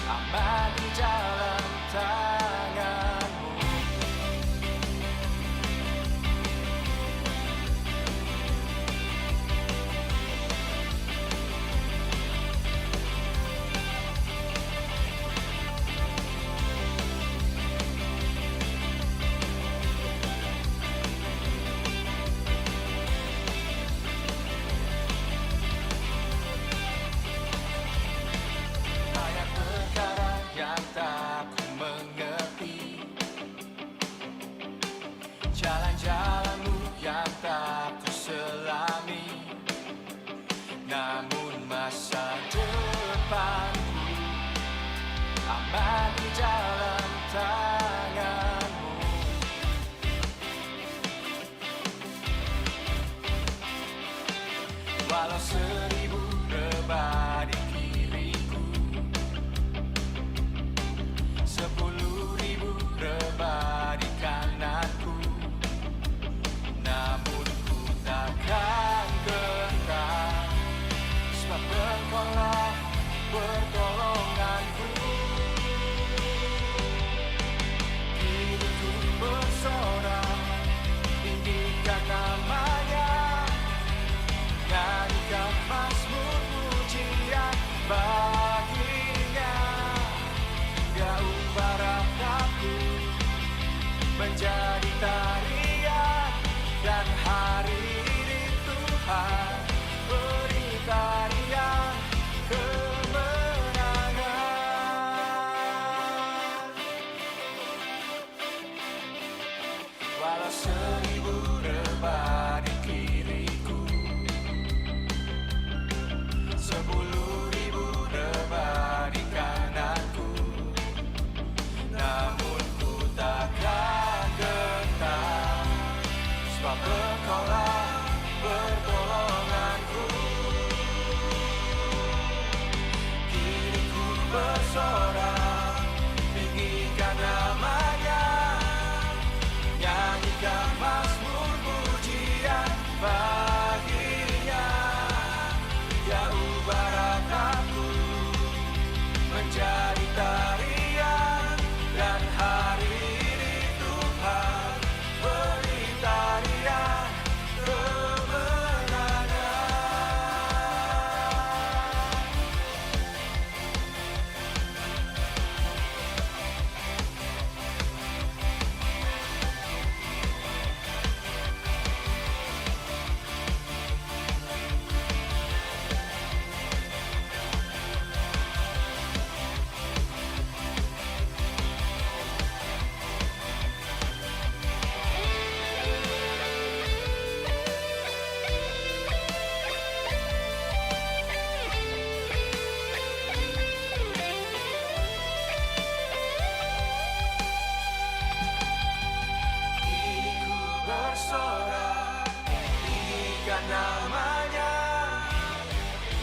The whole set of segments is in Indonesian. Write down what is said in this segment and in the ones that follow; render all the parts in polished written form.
aman di dalam tanganmu. Banyak perkara yang tak ku mengerti, jalan-jalanmu yang tak ku selami, namun masa depanku aman di dalam tanganmu. Walau 1000 rebah di kiriku, 10.000 rebah di kananku, namun ku takkan gentar, sebab Engkaulah pertolonganku. Kini ku bersorak, tinggikan namanya, nyanyikan mazmur pujian baginya. Dia ubah rataku menjadi tarian, dan hari ini Tuhan beri tarian kemenangan. Walau 1000 rebah di kiriku, 10.000 rebah di kananku, namun ku takkan gentar, sebab Engkaulah pertolonganku. Kini ku bersorak, tinggikan namanya, nyanyikan mazmur pujian baginya. Dia ubah rataku menjadi tarian, dan hari ini Tuhan beri tarian kemenangan. Kini ku bersorak, tinggikan namanya,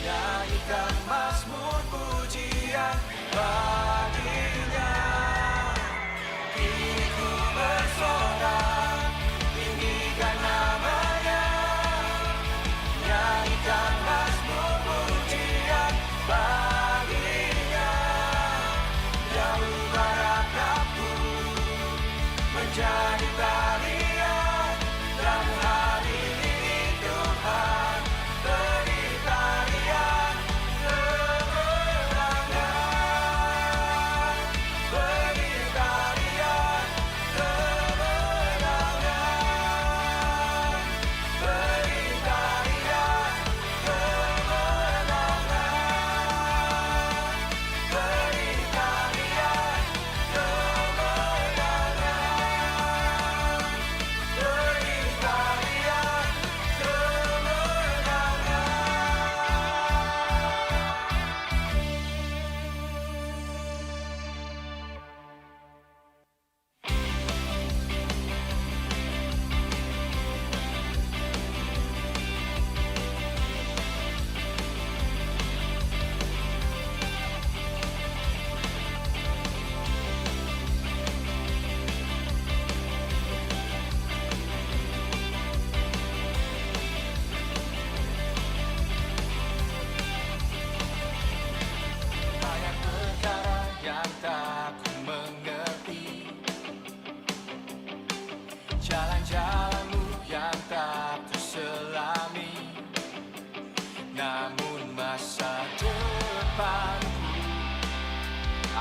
nyanyikan mazmur pujian baginya. Kini ku bersorak, tinggikan namanya, nyanyikan mazmur pujian baginya. Dia ubah rataku menjadi tarian, dan hari ini Tuhan beri tarian kemenangan.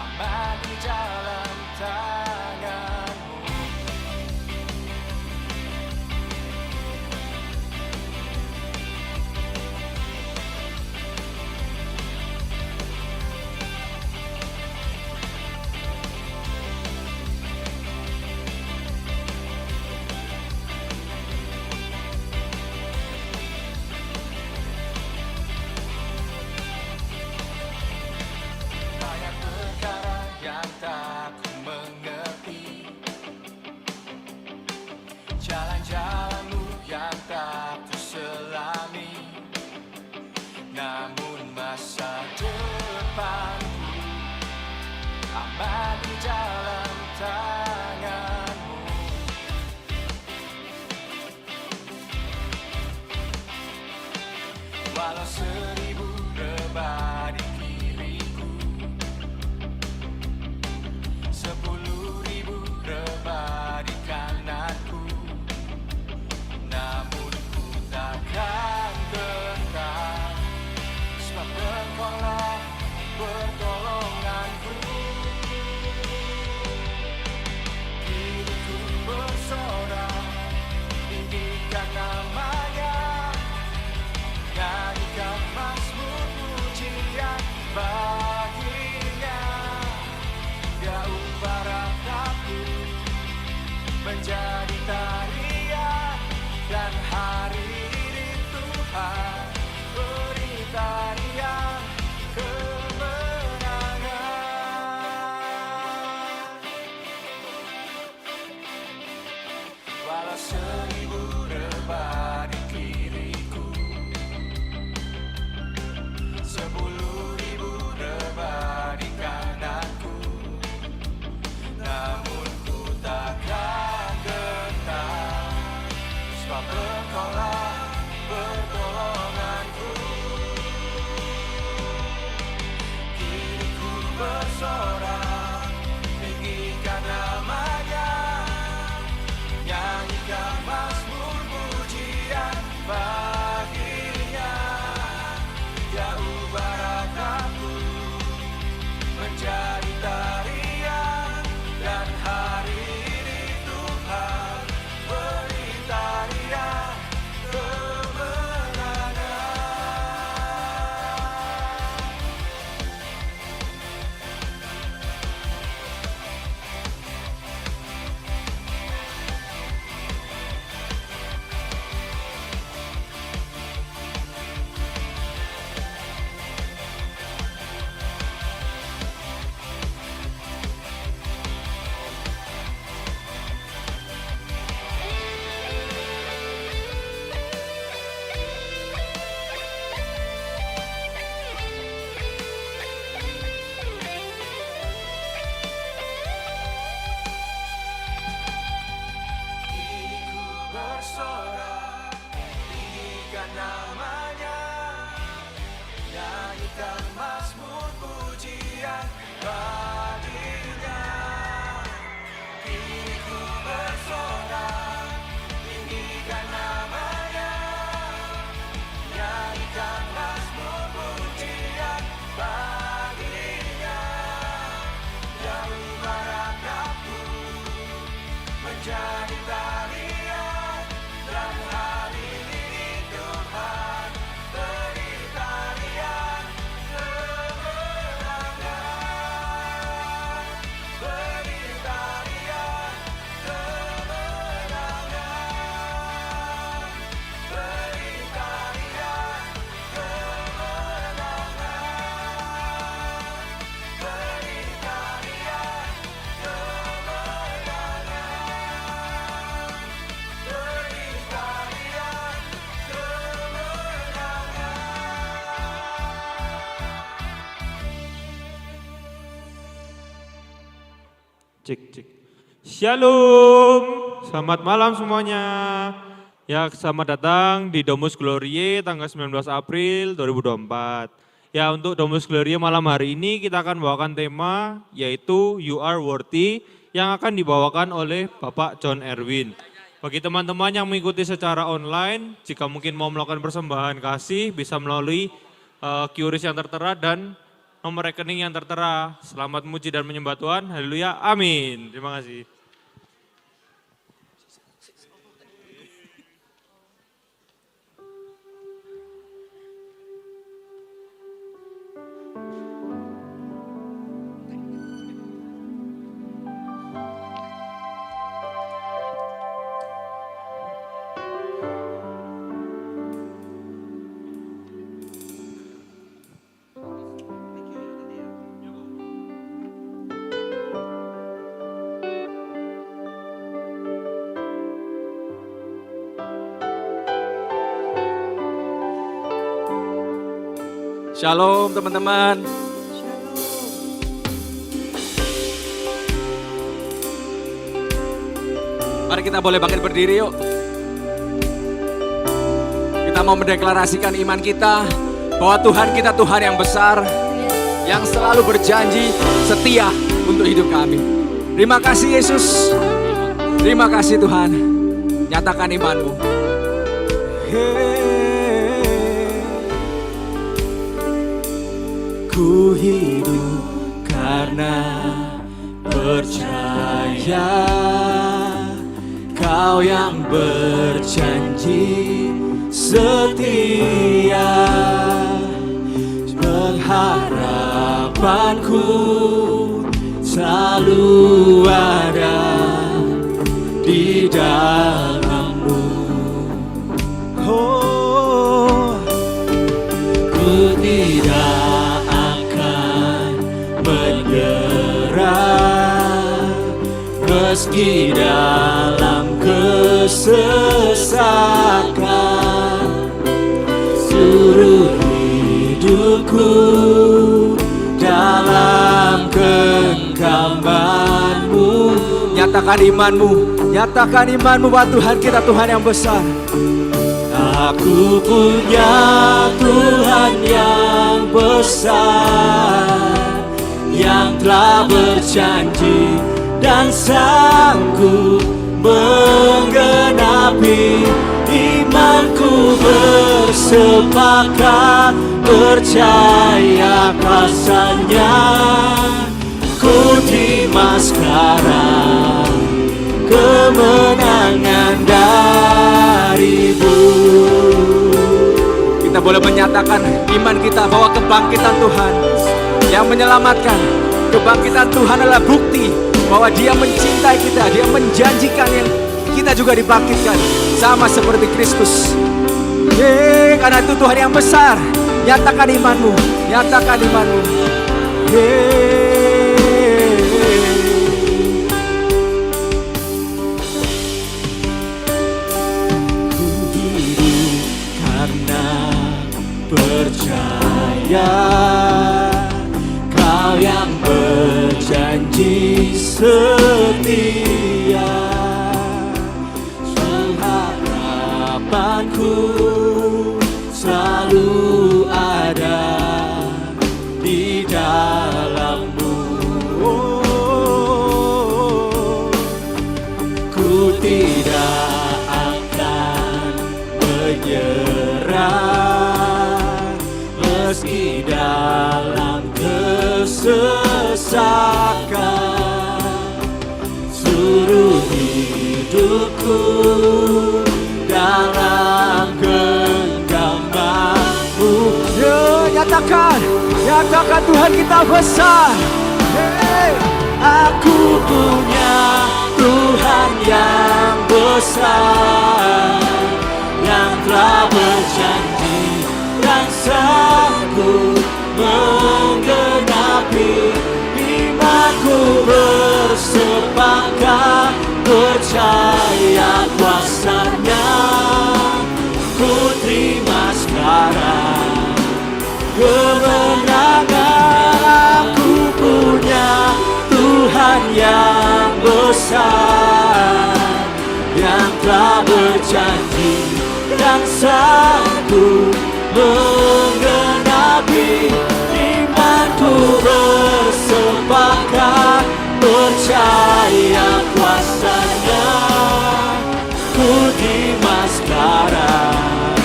aman di dalam tanganmu. Banyak perkara yang tak ku mengerti, jalan-jalanmu yang tak ku selami, namun masa depanku aman di dalam tanganmu. Walau 1000 rebah di kiriku, 10.000 rebah di kananku, namun ku takkan gentar, sebab Engkaulah pertolonganku. Diriku bersorak, tinggikan namanya, nyanyikan mazmur pujian baginya. Dia ubah rataku menjadi tarian, dan hari ini Tuhan beri tarian kemenangan. Walau 1000 rebah di kiriku, 10.000 rebah di kananku, namun ku takkan gentar, sebab Engkaulah pertolonganku. Diriku bersorak, tinggikan namanya, nyanyikan mazmur pujian baginya. Dia ubah rataku menjadi tarian, dan hari ini Tuhan beri tarian kemenangan. Diriku bersorak, tinggikan namanya, nyanyikan mazmur pujian baginya. Diriku bersorak, tinggikan namanya, nyanyikan mazmur pujian baginya. Dia ubah rataku menjadi tarian, dan hari ini Tuhan beri tarian kemenangan. Beri tarian kemenangan. Beri tarian kemenangan. Beri tarian kemenangan. Beri tarian kemenangan. Cek, cek. Shalom, selamat malam semuanya. Ya, selamat datang di Domus Glorie tanggal 19 April 2024. Ya, untuk Domus Glorie malam hari ini kita akan bawakan tema yaitu You Are Worthy yang akan dibawakan oleh Bapak John Erwin. Bagi teman-teman yang mengikuti secara online, jika mungkin mau melakukan persembahan kasih bisa melalui QRIS yang tertera dan nomor rekening yang tertera. Selamat memuji dan menyembah Tuhan. Haleluya. Amin. Terima kasih. Shalom teman-teman. Mari kita boleh bangkit berdiri yuk. Kita mau mendeklarasikan iman kita bahwa Tuhan kita Tuhan yang besar, yang selalu berjanji setia untuk hidup kami. Terima kasih Yesus. Terima kasih Tuhan. Nyatakan imanmu. Ku hidup karena percaya Kau yang berjanji setia. Pengharapanku selalu ada di dalam-Mu. Oh, ku tidak menyerah meski dalam kesesakan. Seluruh hidupku dalam genggaman-Mu. Nyatakan imanmu, nyatakan imanmu bahwa Tuhan kita Tuhan yang besar. Aku punya Tuhan yang besar, yang telah berjanji dan sanggup menggenapi. Imanku bersepakat percaya kasarnya. Ku terima sekarang kemenangan dari-Mu. Kita boleh menyatakan iman kita bahwa kebangkitan Tuhan yang menyelamatkan. Kebangkitan Tuhan adalah bukti bahwa Dia mencintai kita. Dia menjanjikan yang kita juga dibangkitkan sama seperti Kristus. Karena itu Tuhan yang besar. Nyatakan imanmu, nyatakan imanmu. Ku hidup karena percaya Kau yang berjanji setia. Harapanku selalu ada di dalam-Mu. Oh, ku tidak akan menyerah meski dalam kesesakan. Seluruh hidupku dalam genggaman-Mu. Nyatakan, nyatakan Tuhan kita besar. Aku punya Tuhan yang besar, yang telah berjanji dan sanggup menggenapi. Imanku bersepakat percaya kuasa-Nya. Ku terima sekarang kemenangan. Aku punya Tuhan yang besar, yang telah berjanji dan sanggup menggenapi. Imanku bersepakat percaya kuasa-Nya. Ku terima sekarang,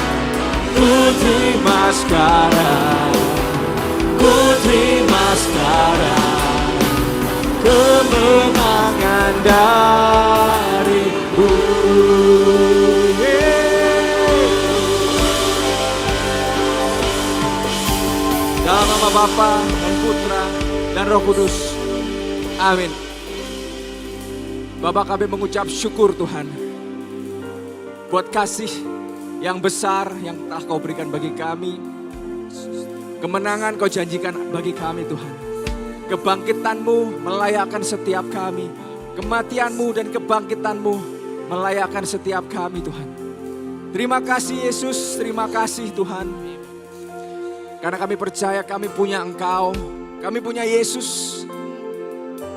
ku terima sekarang, ku terima sekarang kemenangan darimu. Dalam nama Bapa dan Putra dan Roh Kudus. Amin. Bapak, kami mengucap syukur Tuhan buat kasih yang besar yang telah Kau berikan bagi kami. Kemenangan Kau janjikan bagi kami Tuhan. Kebangkitan-Mu melayakkan setiap kami. Kematian-Mu dan kebangkitan-Mu melayakkan setiap kami Tuhan. Terima kasih Yesus, terima kasih Tuhan. Karena kami percaya kami punya Engkau, kami punya Yesus.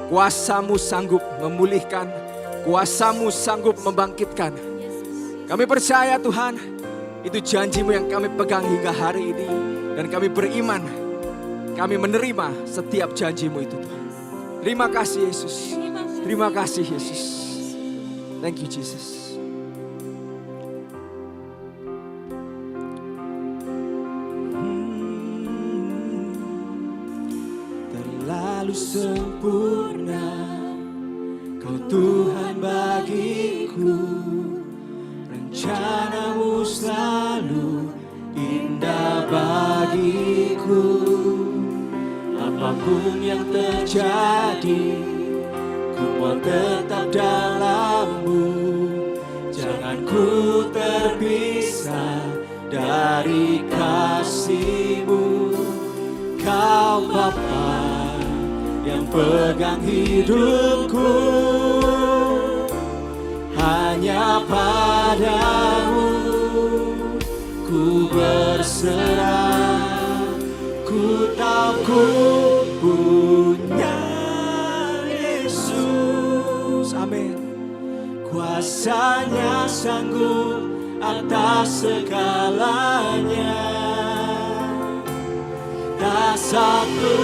Kuasa-Mu sanggup memulihkan, kuasa-Mu sanggup membangkitkan. Kami percaya Tuhan, itu janji-Mu yang kami pegang hingga hari ini. Dan kami beriman, kami menerima setiap janji-Mu itu Tuhan. Terima kasih Yesus, terima kasih Yesus. Thank you Jesus. Terlalu sempurna Kau Tuhan bagiku, rencana-Mu selalu indah bagiku. Apapun yang terjadi, ku mau tetap dalam-Mu. Jangan ku terpisah dari kasih-Mu. Kau Bapa yang pegang hidupku, hanya padamu ku berserah. Ku tahu ku punya Yesus, amin. Kuasanya sanggup atas segalanya. Tak satu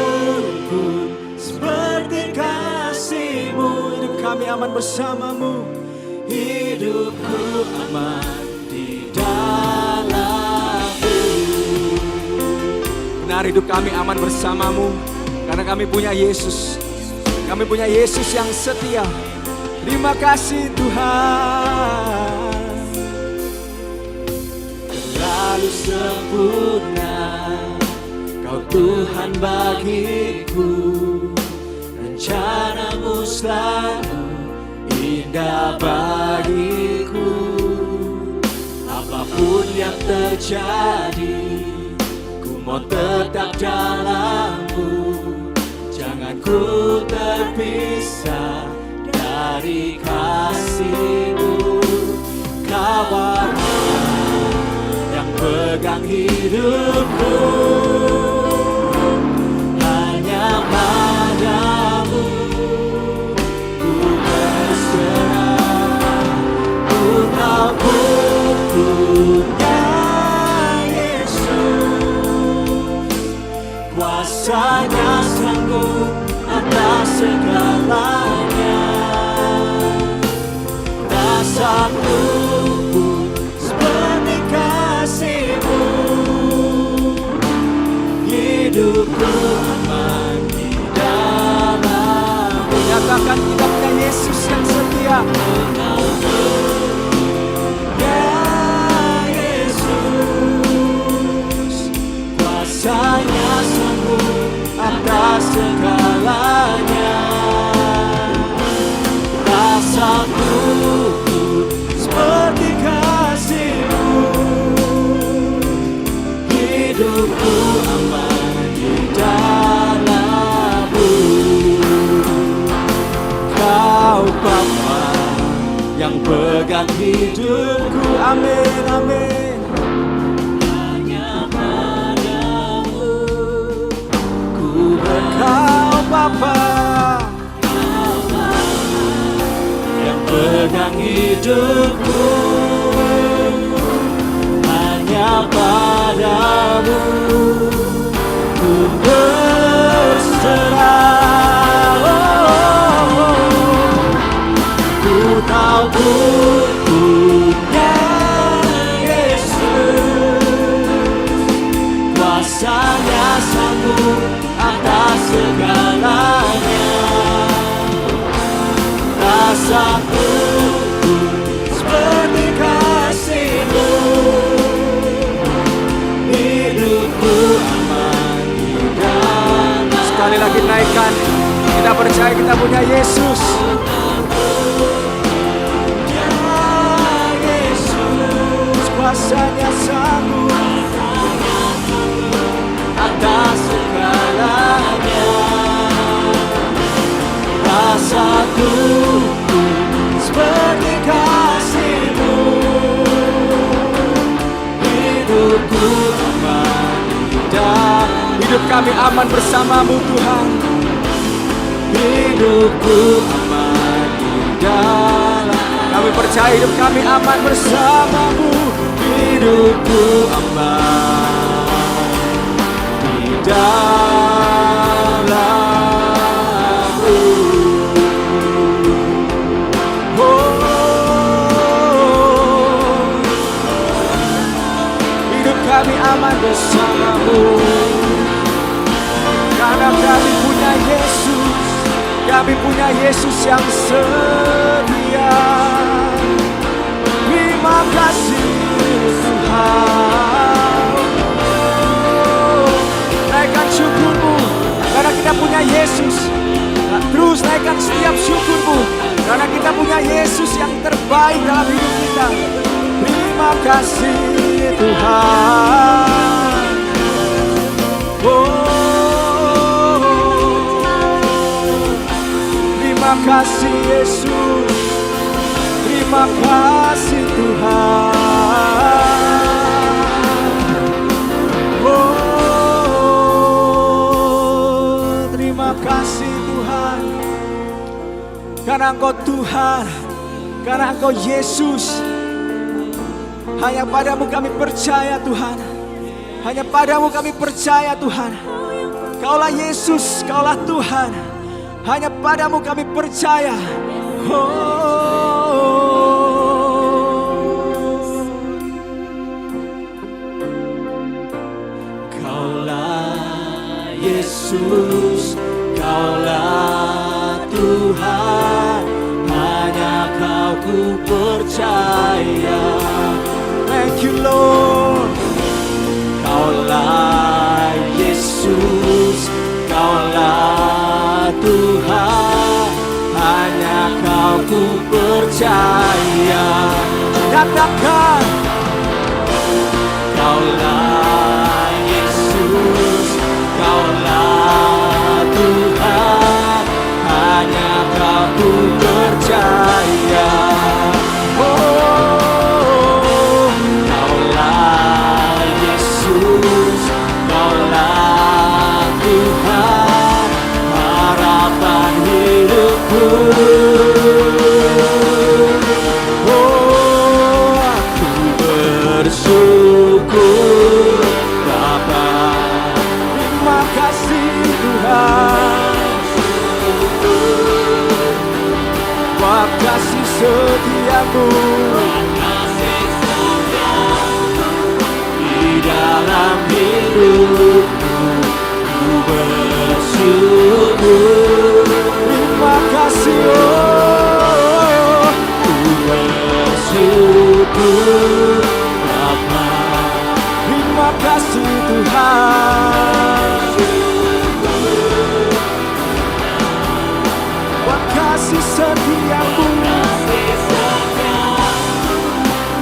pun seperti kasih-Mu. Hidup kami aman bersama-Mu, hidupku aman di dalam-Mu. Benar, hidup kami aman bersama-Mu karena kami punya Yesus. Kami punya Yesus yang setia. Terima kasih Tuhan. Terlalu sempurna Kau Tuhan bagiku, rencana-Mu selalu indah bagiku. Apapun yang terjadi, ku mau tetap dalam-Mu. Jangan ku terpisah dari kasih-Mu. Kau Bapa yang pegang hidupku, hanya padamu ku berserah. Ku tahu ku punya Yesus, kuasanya sanggup atas segalanya. Tak satu pun seperti kasih-Mu. Hidupku aman di dalam-Mu. Nyatakan kita punya Yesus yang setia. Ya Yesus, kuasanya sanggup atas segalanya. Tak satu pun seperti kasih-Mu. Hidupku aman di dalam-Mu. Kau Bapa yang pegang hidupku, amin, amin. Hanya padamu ku berkau Bapa yang pegang hidupku, hanya padamu ku berserah. Ku tahu ku punya Yesus, kuasanya sanggup atas segala. Sekali lagi naikkan. Kita percaya kita punya Yesus. Ya Yesus, kuasanya sanggup atas segalanya. Rasaku seperti kasih-Mu, hidupku aman dan hidup kami aman bersama-Mu Tuhan. Hidupku aman di dalam, kami percaya hidup kami aman bersama-Mu. Hidupku aman di dalam-Mu. Hidup kami aman bersama-Mu, karena kami punya Yesus. Kami punya Yesus yang setia. Terima kasih Tuhan. Naikkan syukur-Mu karena kita punya Yesus. Terus naikkan setiap syukur-Mu karena kita punya Yesus yang terbaik dalam hidup kita. Terima kasih Tuhan. Terima kasih Yesus. Terima kasih Tuhan. Terima kasih Tuhan. Karena Engkau Tuhan, karena Engkau Yesus. Hanya padamu kami percaya Tuhan. Hanya padamu kami percaya Tuhan. Kaulah Yesus, Kaulah Tuhan. Hanya padamu kami percaya. Kaulah Yesus, Kaulah Tuhan. Hanya Kau ku percaya. Thank you Lord. Kaulah Yesus, Kaulah Tuhan. Hanya Kau ku percaya. Katakan, Kaulah Yesus, Kaulah Tuhan. Hanya Kau ku percaya. Kaulah Yesus, Kaulah Tuhan. Harapan hidupku. Aku bersyukur Bapa. Terima kasih Tuhan. Buat kasih setiamu di dalam hidupku. Ku bersyukur. Terima kasih oh. Ku bersyukur Bapa. Terima kasih Tuhan. Buat kasih setiamu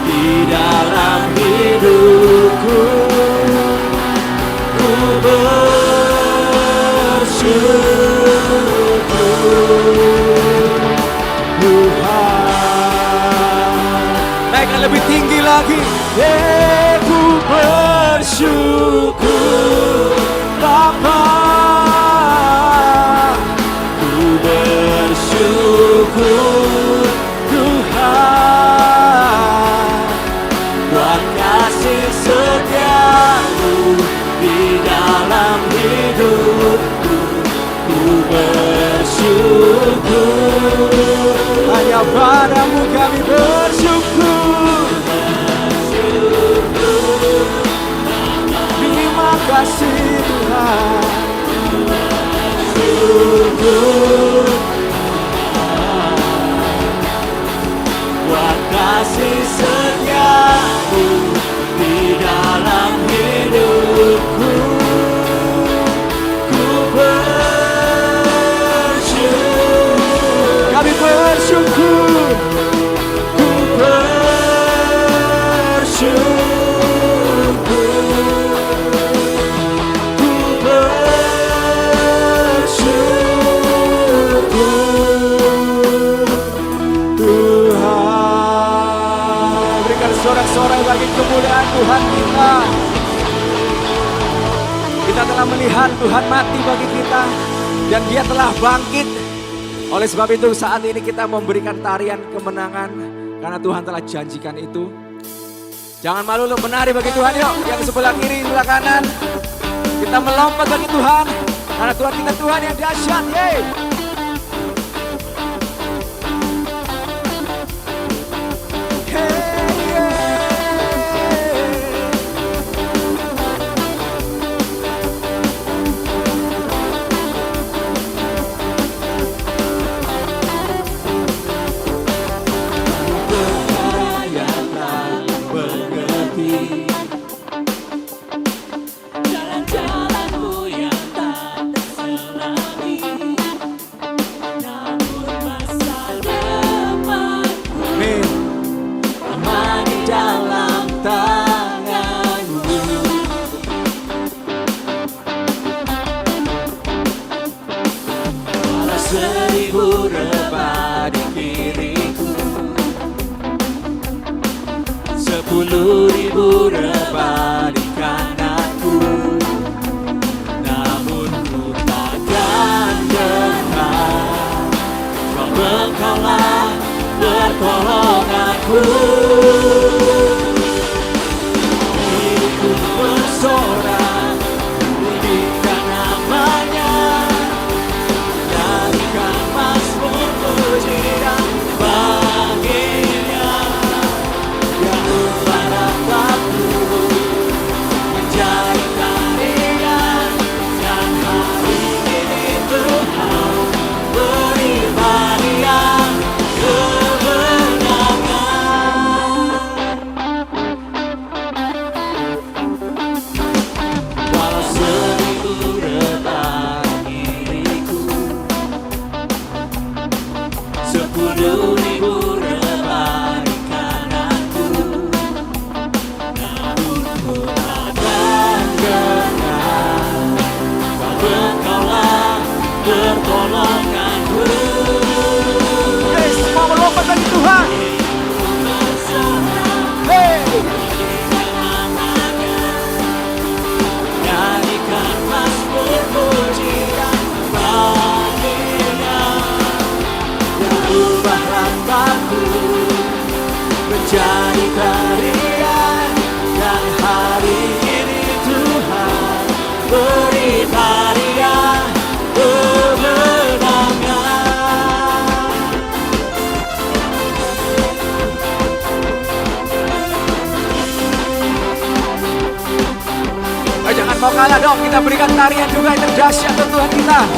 di dalam hidupku. Ku bersyukur Tuhan. Naikkan lebih tinggi lagi. Ku bersyukur Bapa. Ku bersyukur Tuhan. Buat kasih setiamu di dalam hidupku. Ku bersyukur. Hanya padamu kami bersyukur. Terima kasih Tuhan. Syukur buat kasih setiamu di dalam hidupku. Ku pilihan, Tuhan mati bagi kita. Dan dia telah bangkit. Oleh sebab itu saat ini kita memberikan tarian kemenangan. Karena Tuhan telah janjikan itu. Jangan malu untuk menari bagi Tuhan yuk. Yang sebelah kiri, sebelah kanan. Kita melompat bagi Tuhan. Karena Tuhan kita Tuhan yang dahsyat. Yeay. Jalan-jalanmu yang tak terselami, namun masa depanku aman di dalam tangan-Mu. Walau 1000 rebah di kiriku, 10.000 rebah di kananku, namun ku takkan gentar, sebab Engkaulah pertolonganku. Hidupku bersorak, tinggikan namanya, nyanyikan mazmur pujian baginya. Yang ubah rataku menjadi tarian, dan hari ini Tuhan beri hadiah kemenangan. Walau 1000 rebah diriku, 10.000 rebah di kananku, namun ku takkan gentar, sebab Engkaulah pertolonganku. Semua melompat bagi Tuhan. Nyanyikan mazmur pujian baginya, yang ubah rataku menjadi tarian, dan hari ini Tuhan beri hadiah kemenangan. Jangan mau kalah dong, kita berikan tarian juga yang terdahsyat untuk Tuhan kita.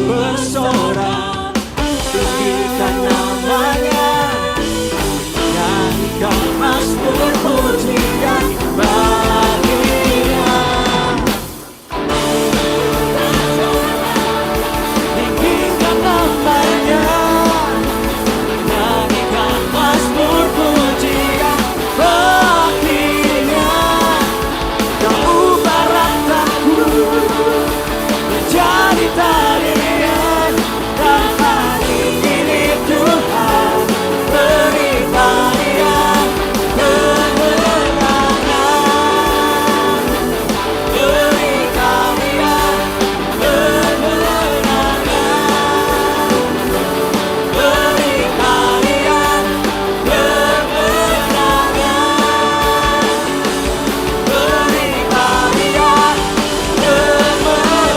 Bersorak, tinggikan namanya, nyanyikan mazmur pujian baginya. Tinggikan namanya, nyanyikan mazmur pujian baginya. Kau ubah rataku menjadi tarian, dan hari ini Tuhan beri hadiah kemenangan. Beri hadiah kemenangan. Beri hadiah kemenangan. Beri hadiah kemenangan.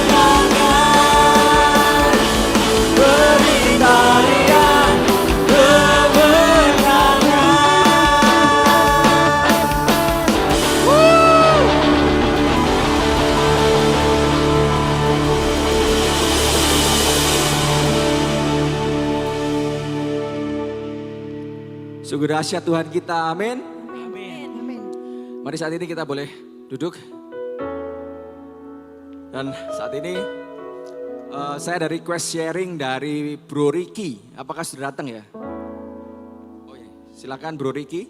Beri hadiah kemenangan. Sungguh dahsyat Tuhan kita, amin. Mari saat ini kita boleh duduk. Dan saat ini Saya ada request sharing dari Bro Ricky. Apakah sudah datang ya? Oh iya, silakan Bro Ricky.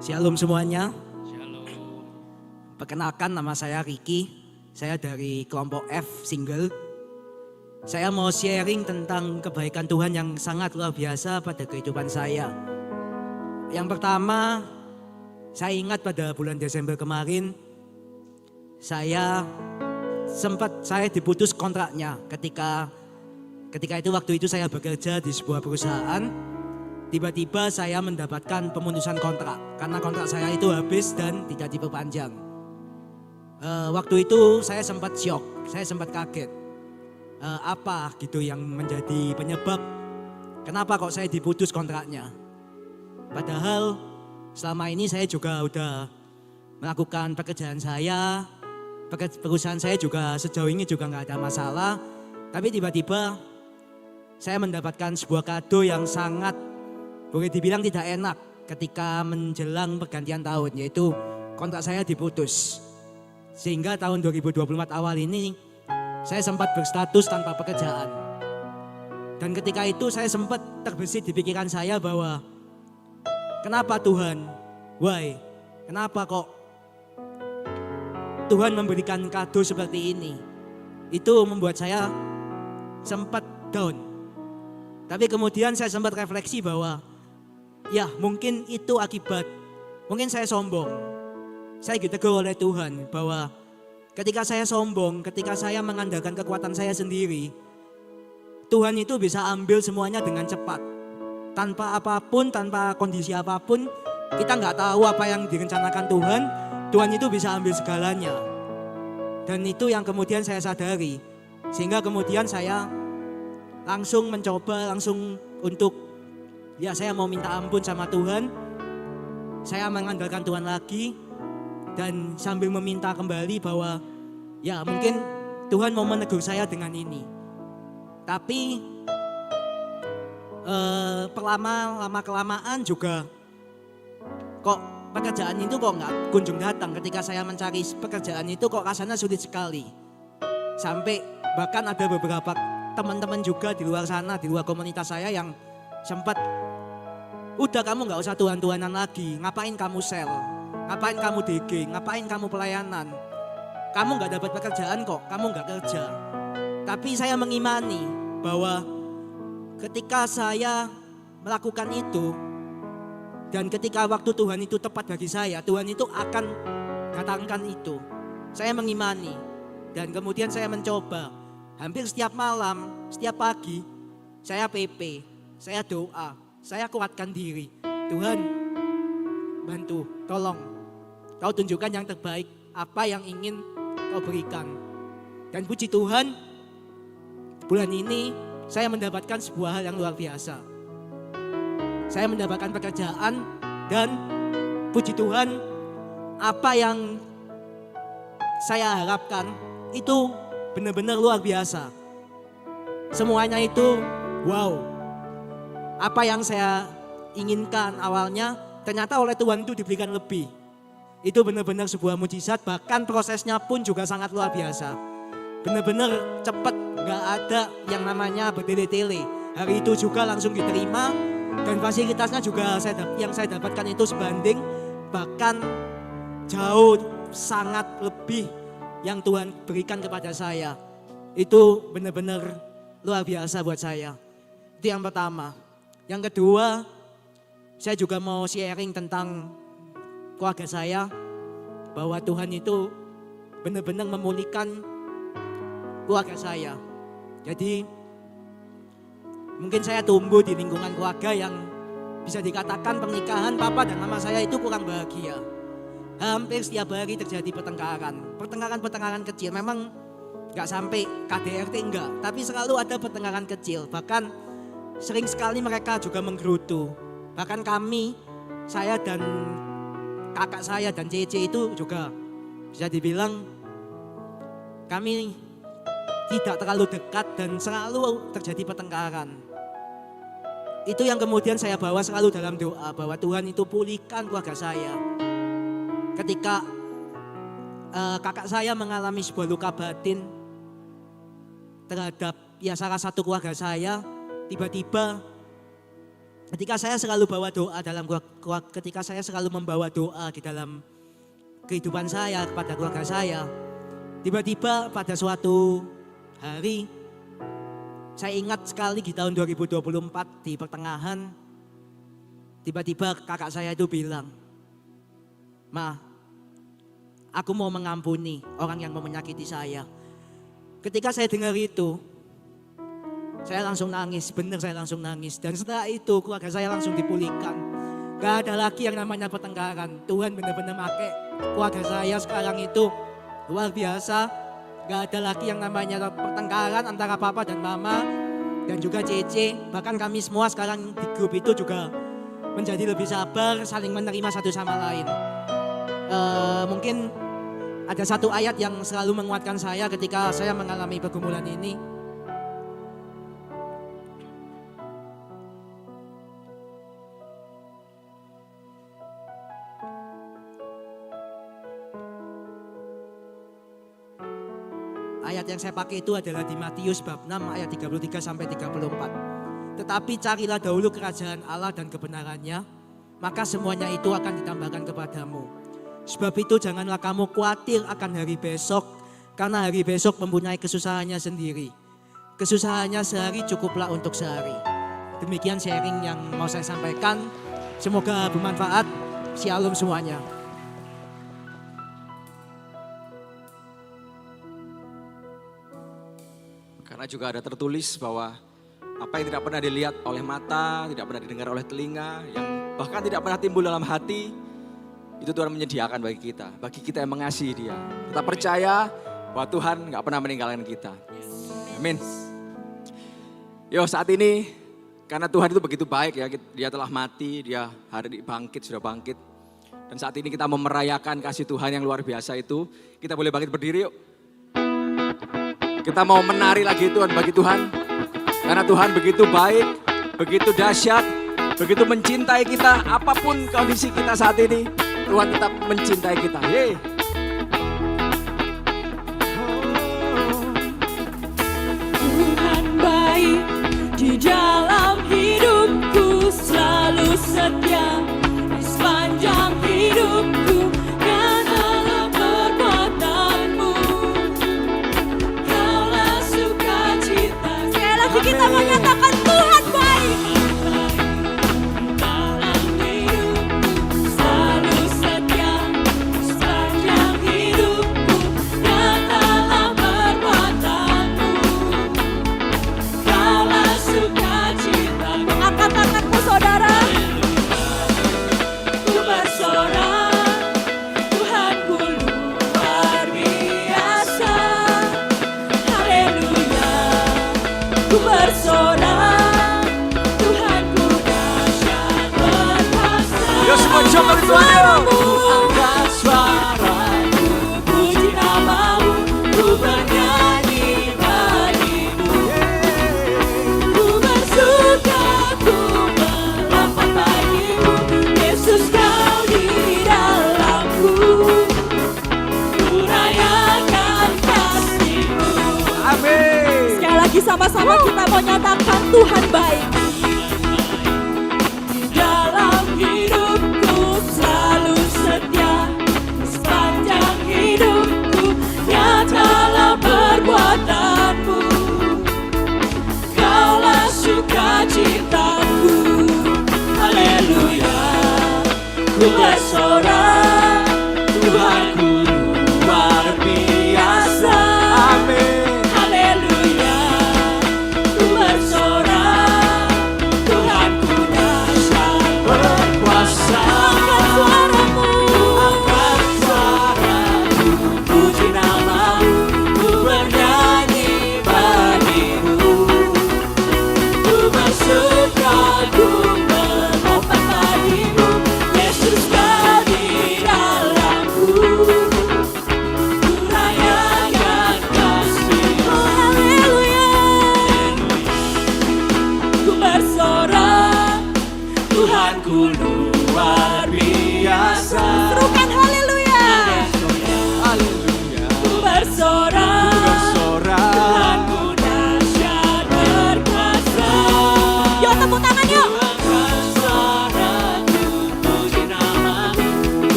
Shalom semuanya. Perkenalkan, nama saya Ricky. Saya dari kelompok F single. Saya mau sharing tentang kebaikan Tuhan yang sangat luar biasa pada kehidupan saya. Yang pertama, saya ingat pada bulan Desember kemarin, saya diputus kontraknya ketika itu waktu itu saya bekerja di sebuah perusahaan. Tiba-tiba saya mendapatkan pemutusan kontrak karena kontrak saya itu habis dan tidak diperpanjang. Waktu itu saya sempat syok, saya sempat kaget. Apa gitu yang menjadi penyebab kenapa kok saya diputus kontraknya? Padahal selama ini saya juga udah melakukan pekerjaan saya, perusahaan saya juga sejauh ini juga nggak ada masalah. Tapi tiba-tiba saya mendapatkan sebuah kado yang sangat boleh dibilang tidak enak ketika menjelang pergantian tahun, yaitu kontrak saya diputus. Sehingga tahun 2024 awal ini saya sempat berstatus tanpa pekerjaan. Dan ketika itu saya sempat terbesit di pikiran saya bahwa kenapa Tuhan? Why? Kenapa kok Tuhan memberikan kado seperti ini? Itu membuat saya sempat down. Tapi kemudian saya sempat refleksi bahwa ya mungkin itu akibat, mungkin saya sombong. Saya ditegur oleh Tuhan bahwa ketika saya sombong, ketika saya mengandalkan kekuatan saya sendiri, Tuhan itu bisa ambil semuanya dengan cepat. Tanpa apapun, tanpa kondisi apapun, kita nggak tahu apa yang direncanakan Tuhan, Tuhan itu bisa ambil segalanya. Dan itu yang kemudian saya sadari. Sehingga kemudian saya langsung mencoba, langsung untuk ya saya mau minta ampun sama Tuhan. Saya mengandalkan Tuhan lagi dan sambil meminta kembali bahwa ya mungkin Tuhan mau menegur saya dengan ini. Tapi lama-kelamaan juga kok pekerjaan itu kok nggak kunjung datang. Ketika saya mencari pekerjaan itu kok rasanya sulit sekali. Sampai bahkan ada beberapa teman-teman juga di luar sana, di luar komunitas saya yang sempat, udah kamu gak usah Tuhan-Tuhanan lagi, ngapain kamu sel, ngapain kamu DG, ngapain kamu pelayanan, kamu gak dapat pekerjaan kok, kamu gak kerja. Tapi saya mengimani bahwa ketika saya melakukan itu, dan ketika waktu Tuhan itu tepat bagi saya, Tuhan itu akan datangkan itu. Saya mengimani, dan kemudian saya mencoba. Hampir setiap malam, setiap pagi, saya PP, saya doa, saya kuatkan diri. Tuhan, bantu, tolong. Kau tunjukkan yang terbaik, apa yang ingin kau berikan. Dan puji Tuhan, bulan ini saya mendapatkan sebuah hal yang luar biasa. Saya mendapatkan pekerjaan dan puji Tuhan, apa yang saya harapkan itu benar-benar luar biasa. Semuanya itu wow. Apa yang saya inginkan awalnya ternyata oleh Tuhan itu diberikan lebih. Itu benar-benar sebuah mujizat, bahkan prosesnya pun juga sangat luar biasa. Benar-benar cepat, gak ada yang namanya bertele-tele. Hari itu juga langsung diterima dan fasilitasnya juga yang saya dapatkan itu sebanding, bahkan jauh sangat lebih yang Tuhan berikan kepada saya. Itu benar-benar luar biasa buat saya. Itu yang pertama. Yang kedua, saya juga mau sharing tentang keluarga saya. Bahwa Tuhan itu benar-benar memulihkan keluarga saya. Jadi mungkin saya tumbuh di lingkungan keluarga yang bisa dikatakan pernikahan papa dan mama saya itu kurang bahagia. Hampir setiap hari terjadi pertengkaran kecil. Memang gak sampai KDRT enggak, tapi selalu ada pertengkaran kecil. Bahkan sering sekali mereka juga menggerutu. Bahkan kami, saya dan kakak saya dan Cece itu juga bisa dibilang kami tidak terlalu dekat dan selalu terjadi pertengkaran. Itu yang kemudian saya bawa selalu dalam doa bahwa Tuhan itu pulihkan keluarga saya. Ketika kakak saya mengalami sebuah luka batin terhadap salah satu keluarga saya, tiba-tiba ketika saya selalu bawa doa ketika saya selalu membawa doa di dalam kehidupan saya kepada keluarga saya, tiba-tiba pada suatu hari, saya ingat sekali di tahun 2024 di pertengahan, tiba-tiba kakak saya itu bilang, "Ma, aku mau mengampuni orang yang mau menyakiti saya." Ketika saya dengar itu, saya langsung nangis, benar saya langsung nangis. Dan setelah itu keluarga saya langsung dipulihkan. Gak ada lagi yang namanya pertengkaran. Tuhan benar-benar pakai keluarga saya sekarang itu luar biasa. Gak ada lagi yang namanya pertengkaran antara papa dan mama dan juga Cece. Bahkan kami semua sekarang di grup itu juga menjadi lebih sabar, saling menerima satu sama lain. Mungkin ada satu ayat yang selalu menguatkan saya ketika saya mengalami pergumulan ini. Ayat yang saya pakai itu adalah di Matius bab 6 ayat 33 sampai 34. Tetapi carilah dahulu kerajaan Allah dan kebenarannya, maka semuanya itu akan ditambahkan kepadamu. Sebab itu janganlah kamu khawatir akan hari besok, karena hari besok mempunyai kesusahannya sendiri. Kesusahannya sehari cukuplah untuk sehari. Demikian sharing yang mau saya sampaikan. Semoga bermanfaat. Shalom semuanya. Karena juga ada tertulis bahwa apa yang tidak pernah dilihat oleh mata, tidak pernah didengar oleh telinga, yang bahkan tidak pernah timbul dalam hati, itu Tuhan menyediakan bagi kita yang mengasihi Dia. Kita percaya bahwa Tuhan gak pernah meninggalkan kita. Amin. Yo, saat ini karena Tuhan itu begitu baik ya, Dia telah mati, Dia hari bangkit, sudah bangkit. Dan saat ini kita mau merayakan kasih Tuhan yang luar biasa itu. Kita boleh bangkit berdiri yuk. Kita mau menari lagi Tuhan bagi Tuhan. Karena Tuhan begitu baik, begitu dahsyat, begitu mencintai kita. Apapun kondisi kita saat ini, Tuhan tetap mencintai kita. Yeay. Tuhan baik di dalam hidupku, selalu setia di sepanjang hidupku. Nyatalah perbuatanmu, Kaulah sukacita. Sekali lagi kita menyatakan Tuhan baik. Dalam hidupku, selalu setia di sepanjang hidupku. Nyatalah perbuatanmu, Kaulah sukacita. Angkat tanganmu saudara. Ku bersorak, Tuhanku luar biasa. Haleluya. Ku bersorak, Tuhanku dahsyat berkuasa. Yo, semua jawab dari Tuhan yo. Angkat suaraku, puji namamu, ku bernyanyi bagimu. Ku bersuka, ku melompat bagimu, Yesus kau di dalamku. Ku rayakan kasih-Mu. Amin. Sekali lagi sama-sama kita mau nyatakan Tuhan baik. Di dalam hidupku selalu setia, sepanjang hidupku nyatalah perbuatanmu. Kaulah sukacitaku, haleluya. Ku bersorak, Tuhanku luar biasa. Amin. Haleluya. Ku bersorak,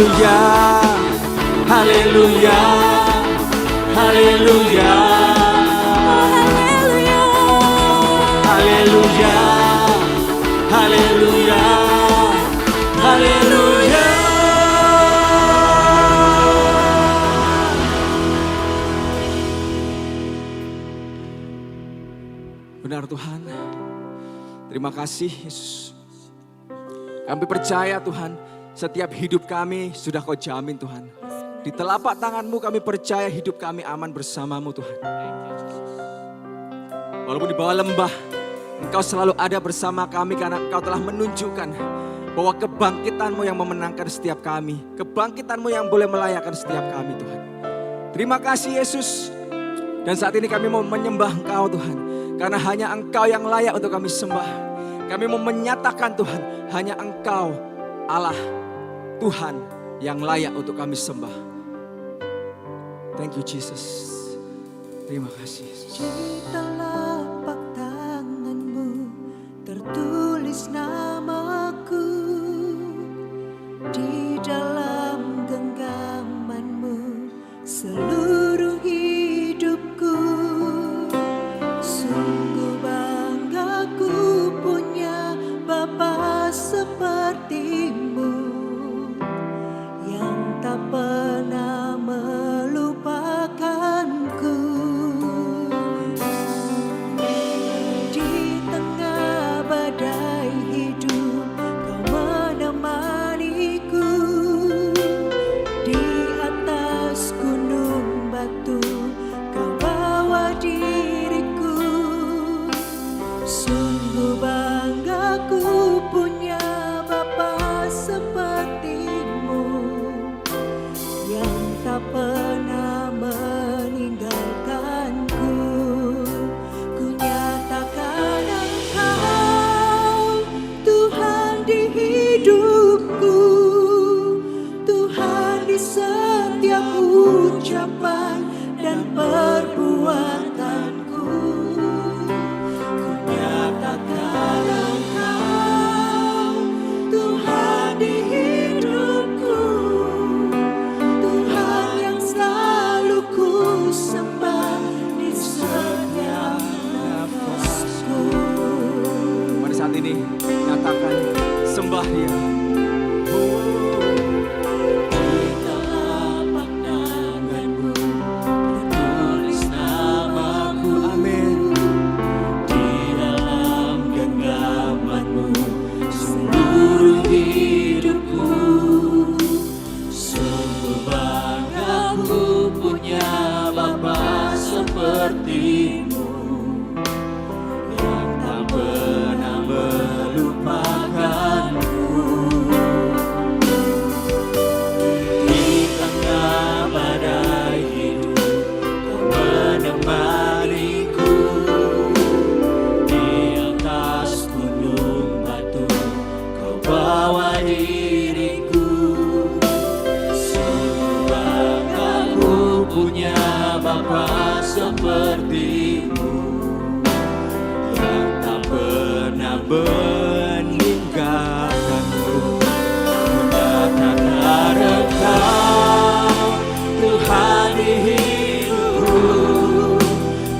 Haleluya, haleluya, haleluya, haleluya, haleluya, haleluya. Benar Tuhan, terima kasih Yesus. Kami percaya Tuhan, setiap hidup kami sudah Kau jamin Tuhan. Di telapak tangan-Mu kami percaya hidup kami aman bersama-Mu Tuhan. Walaupun di bawah lembah, Engkau selalu ada bersama kami karena Engkau telah menunjukkan bahwa kebangkitan-Mu yang memenangkan setiap kami. Kebangkitan-Mu yang boleh melayakan setiap kami Tuhan. Terima kasih Yesus. Dan saat ini kami mau menyembah Engkau Tuhan. Karena hanya Engkau yang layak untuk kami sembah. Kami mau menyatakan Tuhan, hanya Engkau Allah Tuhan yang layak untuk kami sembah. Thank you Jesus. Terima kasih Yesus. Di telapak tangan-Mu tertulis namaku, di dalam genggaman-Mu seluruh hidupku. Sungguh bangga ku punya Bapa seperti-Mu yang tak pernah melupakanku. Di tengah badai hidup Kau menemaniku, di atas gunung batu Kau bawa diriku. Sungguh bangga ku punya Bapa seperti-Mu yang tak pernah meninggalkanku. Ku nyatakan Engkau Tuhan di hidupku, Tuhan di setiap ucapan dan perbuatanku. Ku nyatakan Engkau Tuhan di hidupku, Tuhan yang selalu ku sembah di setiap nafasku. Pada saat ini nyatakan sembah Dia. Di telapak tangan-Mu tertulis namaku, Amin. di dalam genggaman-Mu seluruh hidupku. Sungguh bangga ku punya Bapa seperti-Mu yang tak pernah melupakanku. Di tengah badai hidup Kau menemaniku, di atas gunung batu Kau bawa diriku. Sungguh bangga ku punya Bapa seperti-Mu yang tak pernah Meninggalkanku. mendatangkan Engkau Tuhan di hidupku,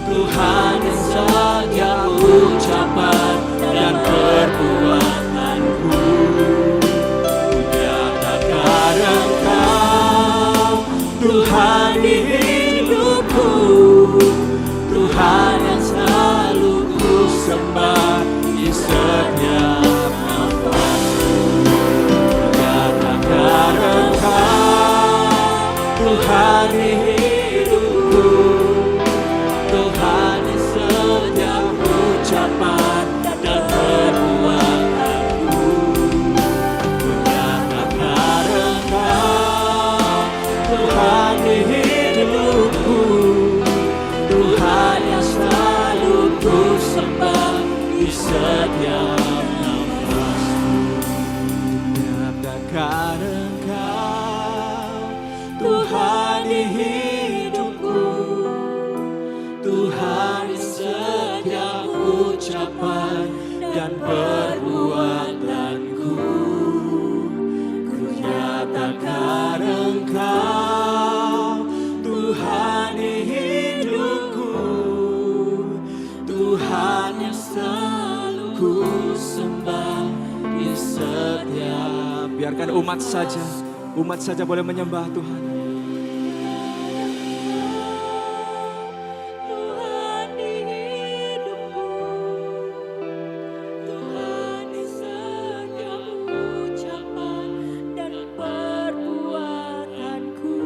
Tuhan yang setiap ucapan dan perbuatanku. Ku nyatakan Engkau Tuhan di hidupku, Tuhan yang selalu ku sembah di setiap nafasku. Nyatakan Engkau Tuhan di hidupku, Tuhan di setiap ucapan dan perbuatanku. Ku nyatakan Engkau Tuhan di hidupku, Tuhan yang selalu ku sembah di setiap nafasku. Nyatakan Engkau Tuhan di hidupku, Biarkan umat saja boleh menyembah Tuhan. Tuhan di hidupku, Tuhan di setiap ucapan dan perbuatanku.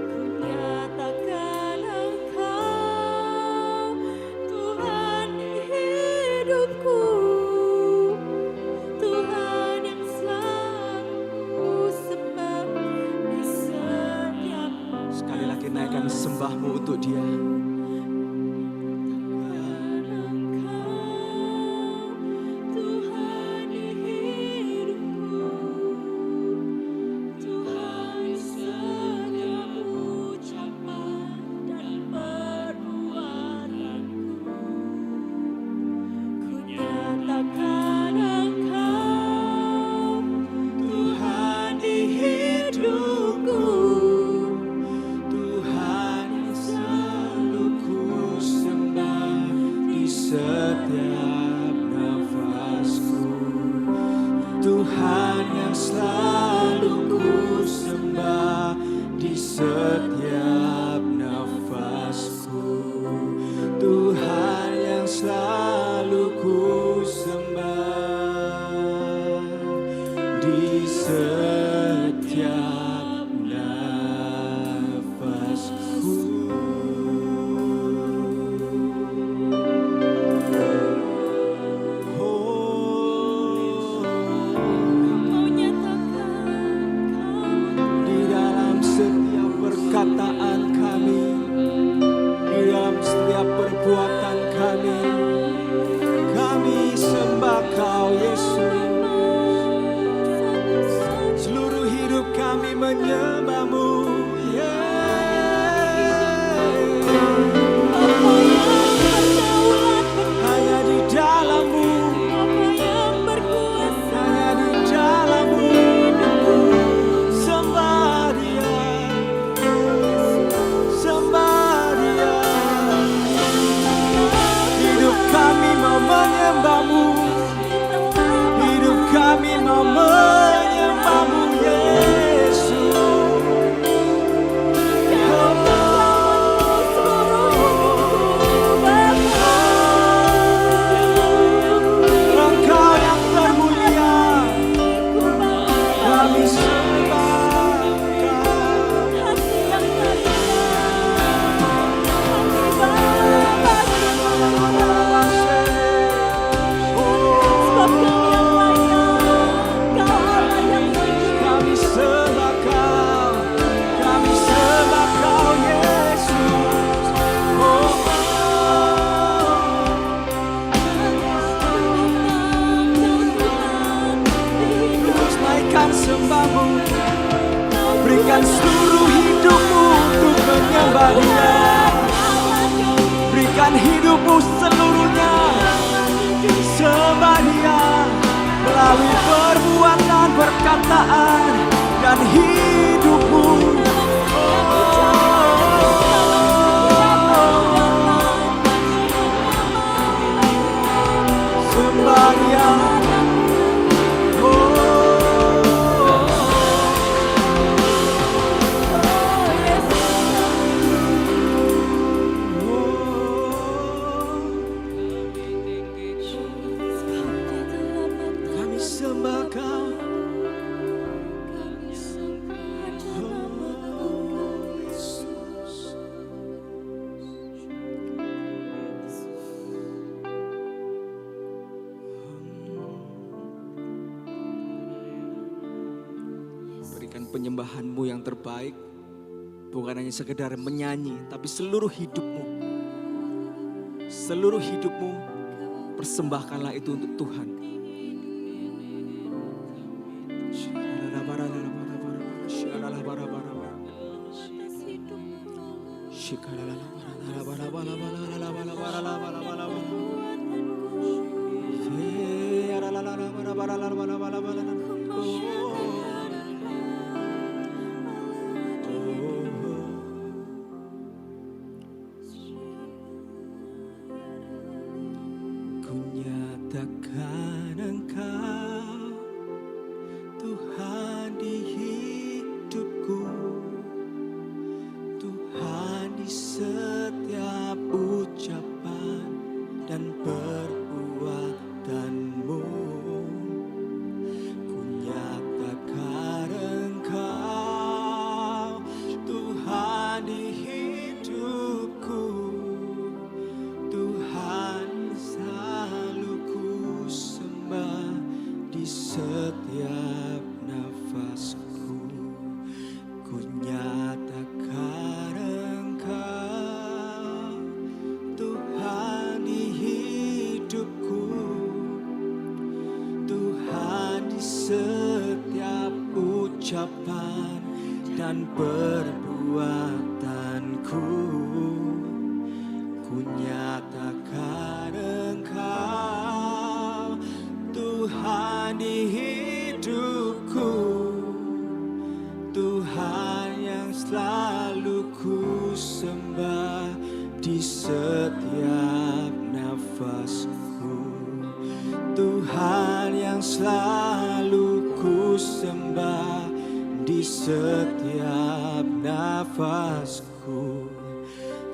Ku nyatakan Engkau, Tuhan di hidupku, Tuhan yang selalu ku sembah di setiap. Sekali lagi naikkan sembahmu untuk Dia. Tuhan di hidupku, Tuhan di setiap ucapan dan perbuatanku. Ku nyatakan Engkau, Tuhan di hidupku, Tuhan yang selalu ku sembah di setiap nafasku. Tuhan yang selalu ku sembah di setiap nafasku. Tuhan yang selalu ku sembah di setiap nafasku. mau nyatakan Di dalam setiap perkataan kami, di dalam setiap perbuatan kami sembah Kau Yesus. Seluruh hidup kami menyembah-Mu. Apa yang berdaulat Hanya di dalam-Mu, apa yang berkuasa. hanya di dalam-Mu. Sembah Dia, sembah Dia. Hidup kami mau menyembah-Mu, hidup kami mau menyembah-Mu Yesus. Engkau yang termulia, kami sembah Engkau. Kami sembah Kau, kami sembah Kau Yesus. Terus naikkan sembah-Mu, berikan seluruh hidupmu untuk menyembah Dia. Berikan hidupmu seluruhnya, sembah Dia melalui perbuatan, perkataan, dan hidupmu. Sembah Dia. Kami sembah Kau. Berikan penyembahan-Mu yang terbaik, bukan hanya sekedar menyanyi, tapi seluruh hidupmu. Seluruh hidupmu, persembahkanlah itu untuk Tuhan. Ku nyatakan Engkau, setiap nafasku, ku nyatakan Engkau Tuhan di hidupku, Tuhan di setiap ucapan dan perbuatanku. Ku nyatakan Engkau Tuhan di hidupku, Tuhan yang selalu ku sembah di setiap nafasku, Tuhan yang selalu ku sembah di setiap nafasku,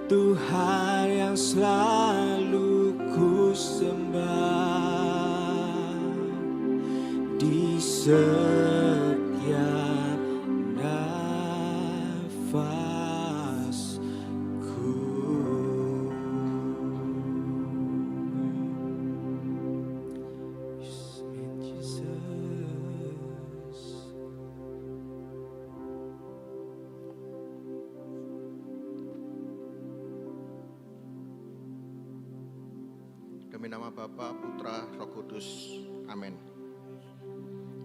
Tuhan yang selalu ku sembah di setiap nafasku. Jesus. Demi nama Bapa, Putra, Roh Kudus. Amin.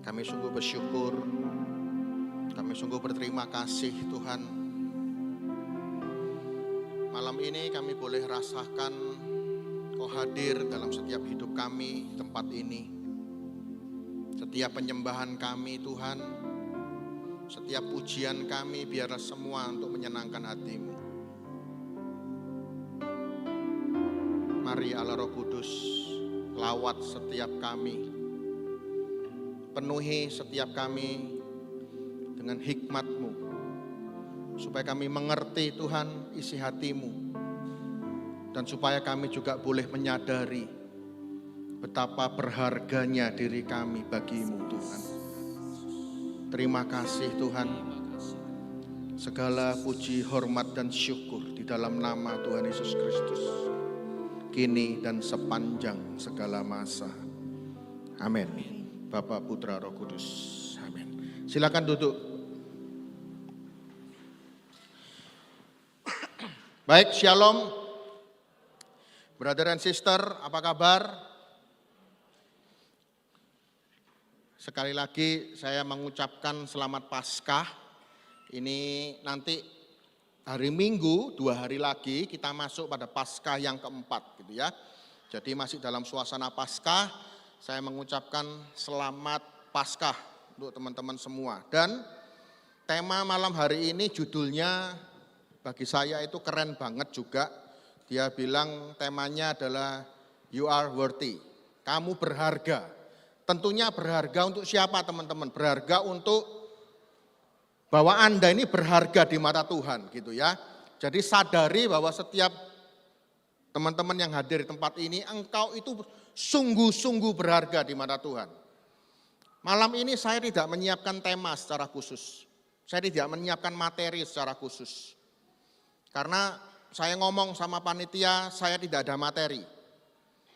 Kami sungguh bersyukur, kami sungguh berterima kasih Tuhan. Malam ini kami boleh rasakan Kau hadir dalam setiap hidup kami di tempat ini. Setiap penyembahan kami Tuhan, setiap pujian kami biarlah semua untuk menyenangkan hati-Mu. Mari Allah Roh Kudus, lawat setiap kami, penuhi setiap kami dengan hikmat-Mu, supaya kami mengerti Tuhan isi hati-Mu, dan supaya kami juga boleh menyadari betapa berharganya diri kami bagi-Mu Tuhan. Terima kasih Tuhan, segala puji, hormat, dan syukur di dalam nama Tuhan Yesus Kristus, kini dan sepanjang segala masa. Amin. Bapa, Putra, Roh Kudus. Amin. Silakan duduk. Baik, shalom. Brother and sister, apa kabar? Sekali lagi saya mengucapkan selamat Paskah. Ini nanti hari Minggu, 2 hari lagi kita masuk pada Paskah yang keempat gitu ya. Jadi masih dalam suasana Paskah, saya mengucapkan selamat Paskah untuk teman-teman semua. Dan tema malam hari ini judulnya bagi saya itu keren banget juga. Dia bilang temanya adalah You Are Worthy, kamu berharga. Tentunya berharga untuk siapa teman-teman? Berharga untuk bahwa Anda ini berharga di mata Tuhan gitu ya. Jadi sadari bahwa setiap teman-teman yang hadir di tempat ini, engkau itu sungguh-sungguh berharga di mata Tuhan. Malam ini saya tidak menyiapkan tema secara khusus. Saya tidak menyiapkan materi secara khusus. Karena saya ngomong sama panitia, saya tidak ada materi.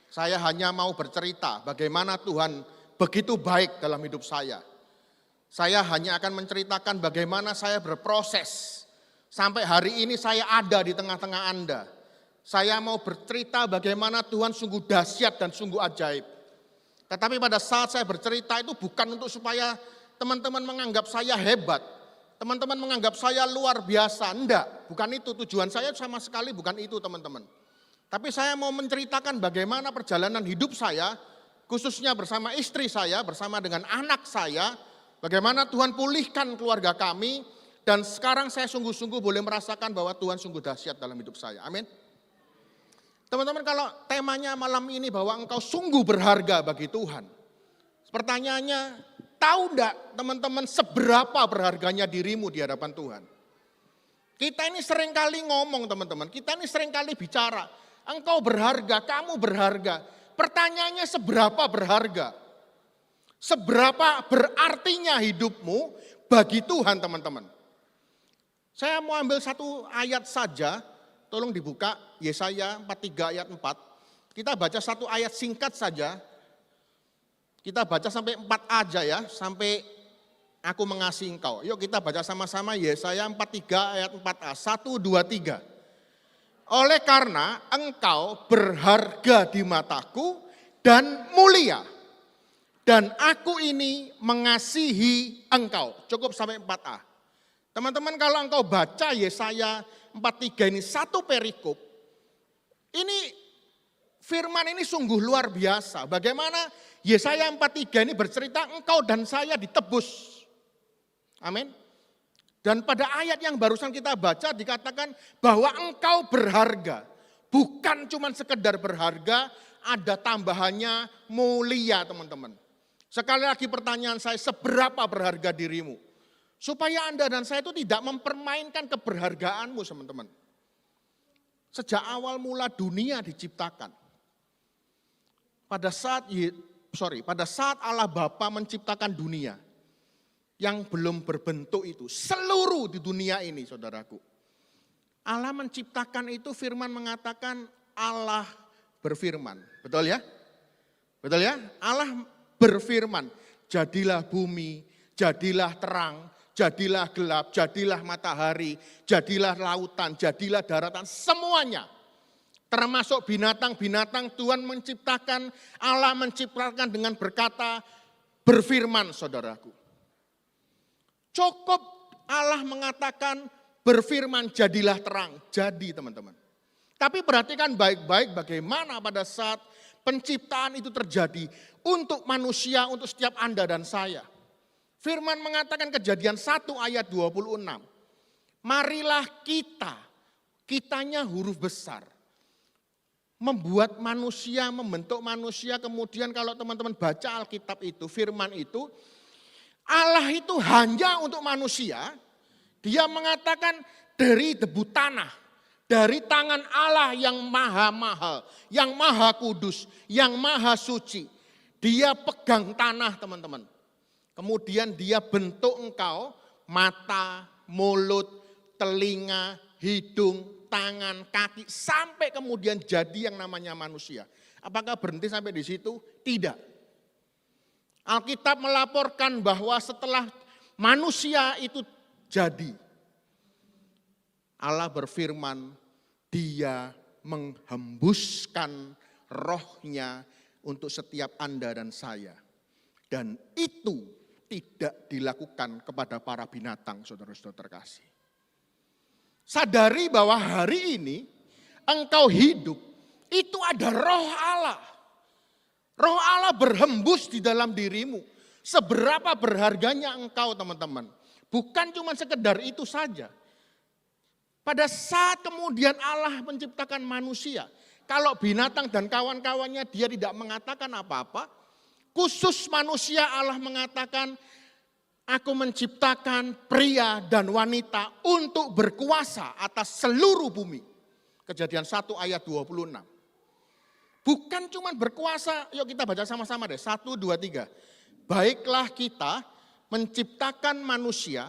Saya hanya mau bercerita bagaimana Tuhan begitu baik dalam hidup saya. Saya hanya akan menceritakan bagaimana saya berproses sampai hari ini saya ada di tengah-tengah Anda. Saya mau bercerita bagaimana Tuhan sungguh dahsyat dan sungguh ajaib. Tetapi pada saat saya bercerita itu bukan untuk supaya teman-teman menganggap saya hebat, teman-teman menganggap saya luar biasa. Enggak, bukan itu tujuan saya, sama sekali bukan itu teman-teman. Tapi saya mau menceritakan bagaimana perjalanan hidup saya, khususnya bersama istri saya, bersama dengan anak saya, bagaimana Tuhan pulihkan keluarga kami, dan sekarang saya sungguh-sungguh boleh merasakan bahwa Tuhan sungguh dahsyat dalam hidup saya. Amin. Teman-teman, kalau temanya malam ini bahwa engkau sungguh berharga bagi Tuhan, pertanyaannya, tahu enggak teman-teman seberapa berharganya dirimu di hadapan Tuhan? Kita ini seringkali ngomong teman-teman, kita ini seringkali bicara, engkau berharga, kamu berharga. Pertanyaannya seberapa berharga? Seberapa berartinya hidupmu bagi Tuhan teman-teman? Saya mau ambil satu ayat saja, tolong dibuka Yesaya 43 ayat 4. Kita baca satu ayat singkat saja. Kita baca sampai 4 aja ya, sampai aku mengasihi engkau. Yuk kita baca sama-sama Yesaya 43 ayat 4a. 1, 2, 3. Oleh karena engkau berharga di mataku dan mulia. Dan aku ini mengasihi engkau. Cukup sampai 4a. Teman-teman kalau engkau baca Yesaya 43 ini satu perikop. Ini firman ini sungguh luar biasa. Bagaimana Yesaya 43 ini bercerita engkau dan saya ditebus. Amin. Dan pada ayat yang barusan kita baca dikatakan bahwa engkau berharga. Bukan cuma sekedar berharga, ada tambahannya mulia teman-teman. Sekali lagi pertanyaan saya, seberapa berharga dirimu? Supaya Anda dan saya itu tidak mempermainkan keberhargaanmu teman-teman. Sejak awal mula dunia diciptakan. Pada saat Allah Bapa menciptakan dunia. Yang belum berbentuk itu, seluruh di dunia ini saudaraku. Allah menciptakan itu, firman mengatakan Allah berfirman. Betul ya? Betul ya? Allah berfirman, jadilah bumi, jadilah terang, jadilah gelap, jadilah matahari, jadilah lautan, jadilah daratan, semuanya. Termasuk binatang-binatang Tuhan menciptakan, Allah menciptakan dengan berkata, berfirman saudaraku. Cukup Allah mengatakan berfirman jadilah terang, jadi teman-teman. Tapi perhatikan baik-baik bagaimana pada saat penciptaan itu terjadi untuk manusia, untuk setiap Anda dan saya. Firman mengatakan Kejadian 1 ayat 26. Marilah kitanya huruf besar. Membuat manusia, membentuk manusia, kemudian kalau teman-teman baca Alkitab itu, firman itu, Allah itu hanya untuk manusia, dia mengatakan dari debu tanah, dari tangan Allah yang maha mahal, yang maha kudus, yang maha suci. Dia pegang tanah teman-teman. Kemudian dia bentuk engkau, mata, mulut, telinga, hidung, tangan, kaki, sampai kemudian jadi yang namanya manusia. Apakah berhenti sampai di situ? Tidak. Alkitab melaporkan bahwa setelah manusia itu jadi, Allah berfirman, dia menghembuskan rohnya untuk setiap Anda dan saya. Dan itu tidak dilakukan kepada para binatang, saudara-saudara terkasih. Sadari bahwa hari ini engkau hidup, itu ada roh Allah. Roh Allah berhembus di dalam dirimu. Seberapa berharganya engkau teman-teman. Bukan cuma sekedar itu saja. Pada saat kemudian Allah menciptakan manusia. Kalau binatang dan kawan-kawannya dia tidak mengatakan apa-apa. Khusus manusia Allah mengatakan, aku menciptakan pria dan wanita untuk berkuasa atas seluruh bumi. Kejadian 1 ayat 26. Bukan cuma berkuasa, yuk kita baca sama-sama deh. 1, 2, 3. Baiklah kita menciptakan manusia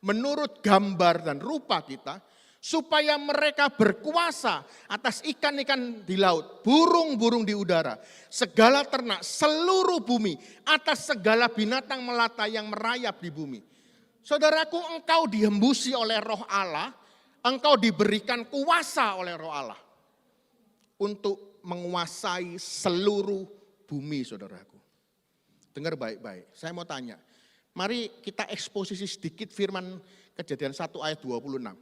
menurut gambar dan rupa kita, supaya mereka berkuasa atas ikan-ikan di laut, burung-burung di udara, segala ternak, seluruh bumi, atas segala binatang melata yang merayap di bumi. Saudaraku, engkau dihembusi oleh roh Allah, engkau diberikan kuasa oleh roh Allah untuk menguasai seluruh bumi, saudaraku. Dengar baik-baik, saya mau tanya. Mari kita eksposisi sedikit firman Kejadian 1 ayat 26.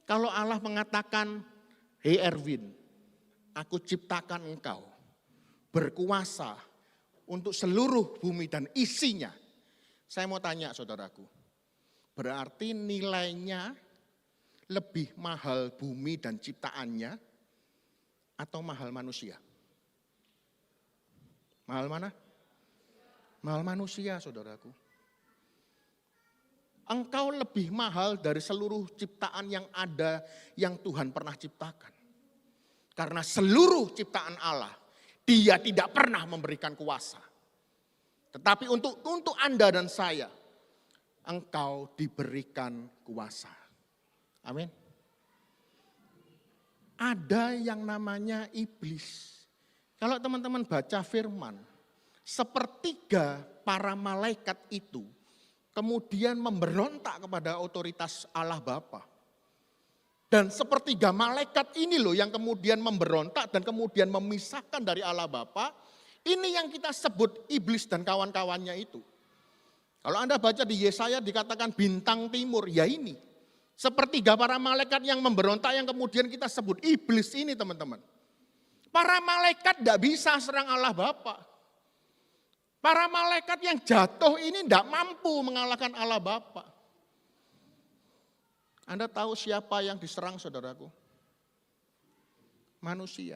Kalau Allah mengatakan, hei Erwin, aku ciptakan engkau berkuasa untuk seluruh bumi dan isinya. Saya mau tanya saudaraku, berarti nilainya lebih mahal bumi dan ciptaannya atau mahal manusia? Mahal mana? Mahal manusia, saudaraku. Engkau lebih mahal dari seluruh ciptaan yang ada, yang Tuhan pernah ciptakan. Karena seluruh ciptaan Allah, dia tidak pernah memberikan kuasa. Tetapi untuk Anda dan saya, engkau diberikan kuasa. Amin. Ada yang namanya iblis. Kalau teman-teman baca firman, sepertiga para malaikat itu kemudian memberontak kepada otoritas Allah Bapa. Dan sepertiga malaikat ini loh yang kemudian memberontak dan kemudian memisahkan dari Allah Bapa. Ini yang kita sebut iblis dan kawan-kawannya itu. Kalau Anda baca di Yesaya dikatakan bintang timur, ya ini. Sepertiga para malaikat yang memberontak yang kemudian kita sebut iblis ini teman-teman. Para malaikat tidak bisa serang Allah Bapa. Para malaikat yang jatuh ini tidak mampu mengalahkan Allah Bapa. Anda tahu siapa yang diserang saudaraku? Manusia.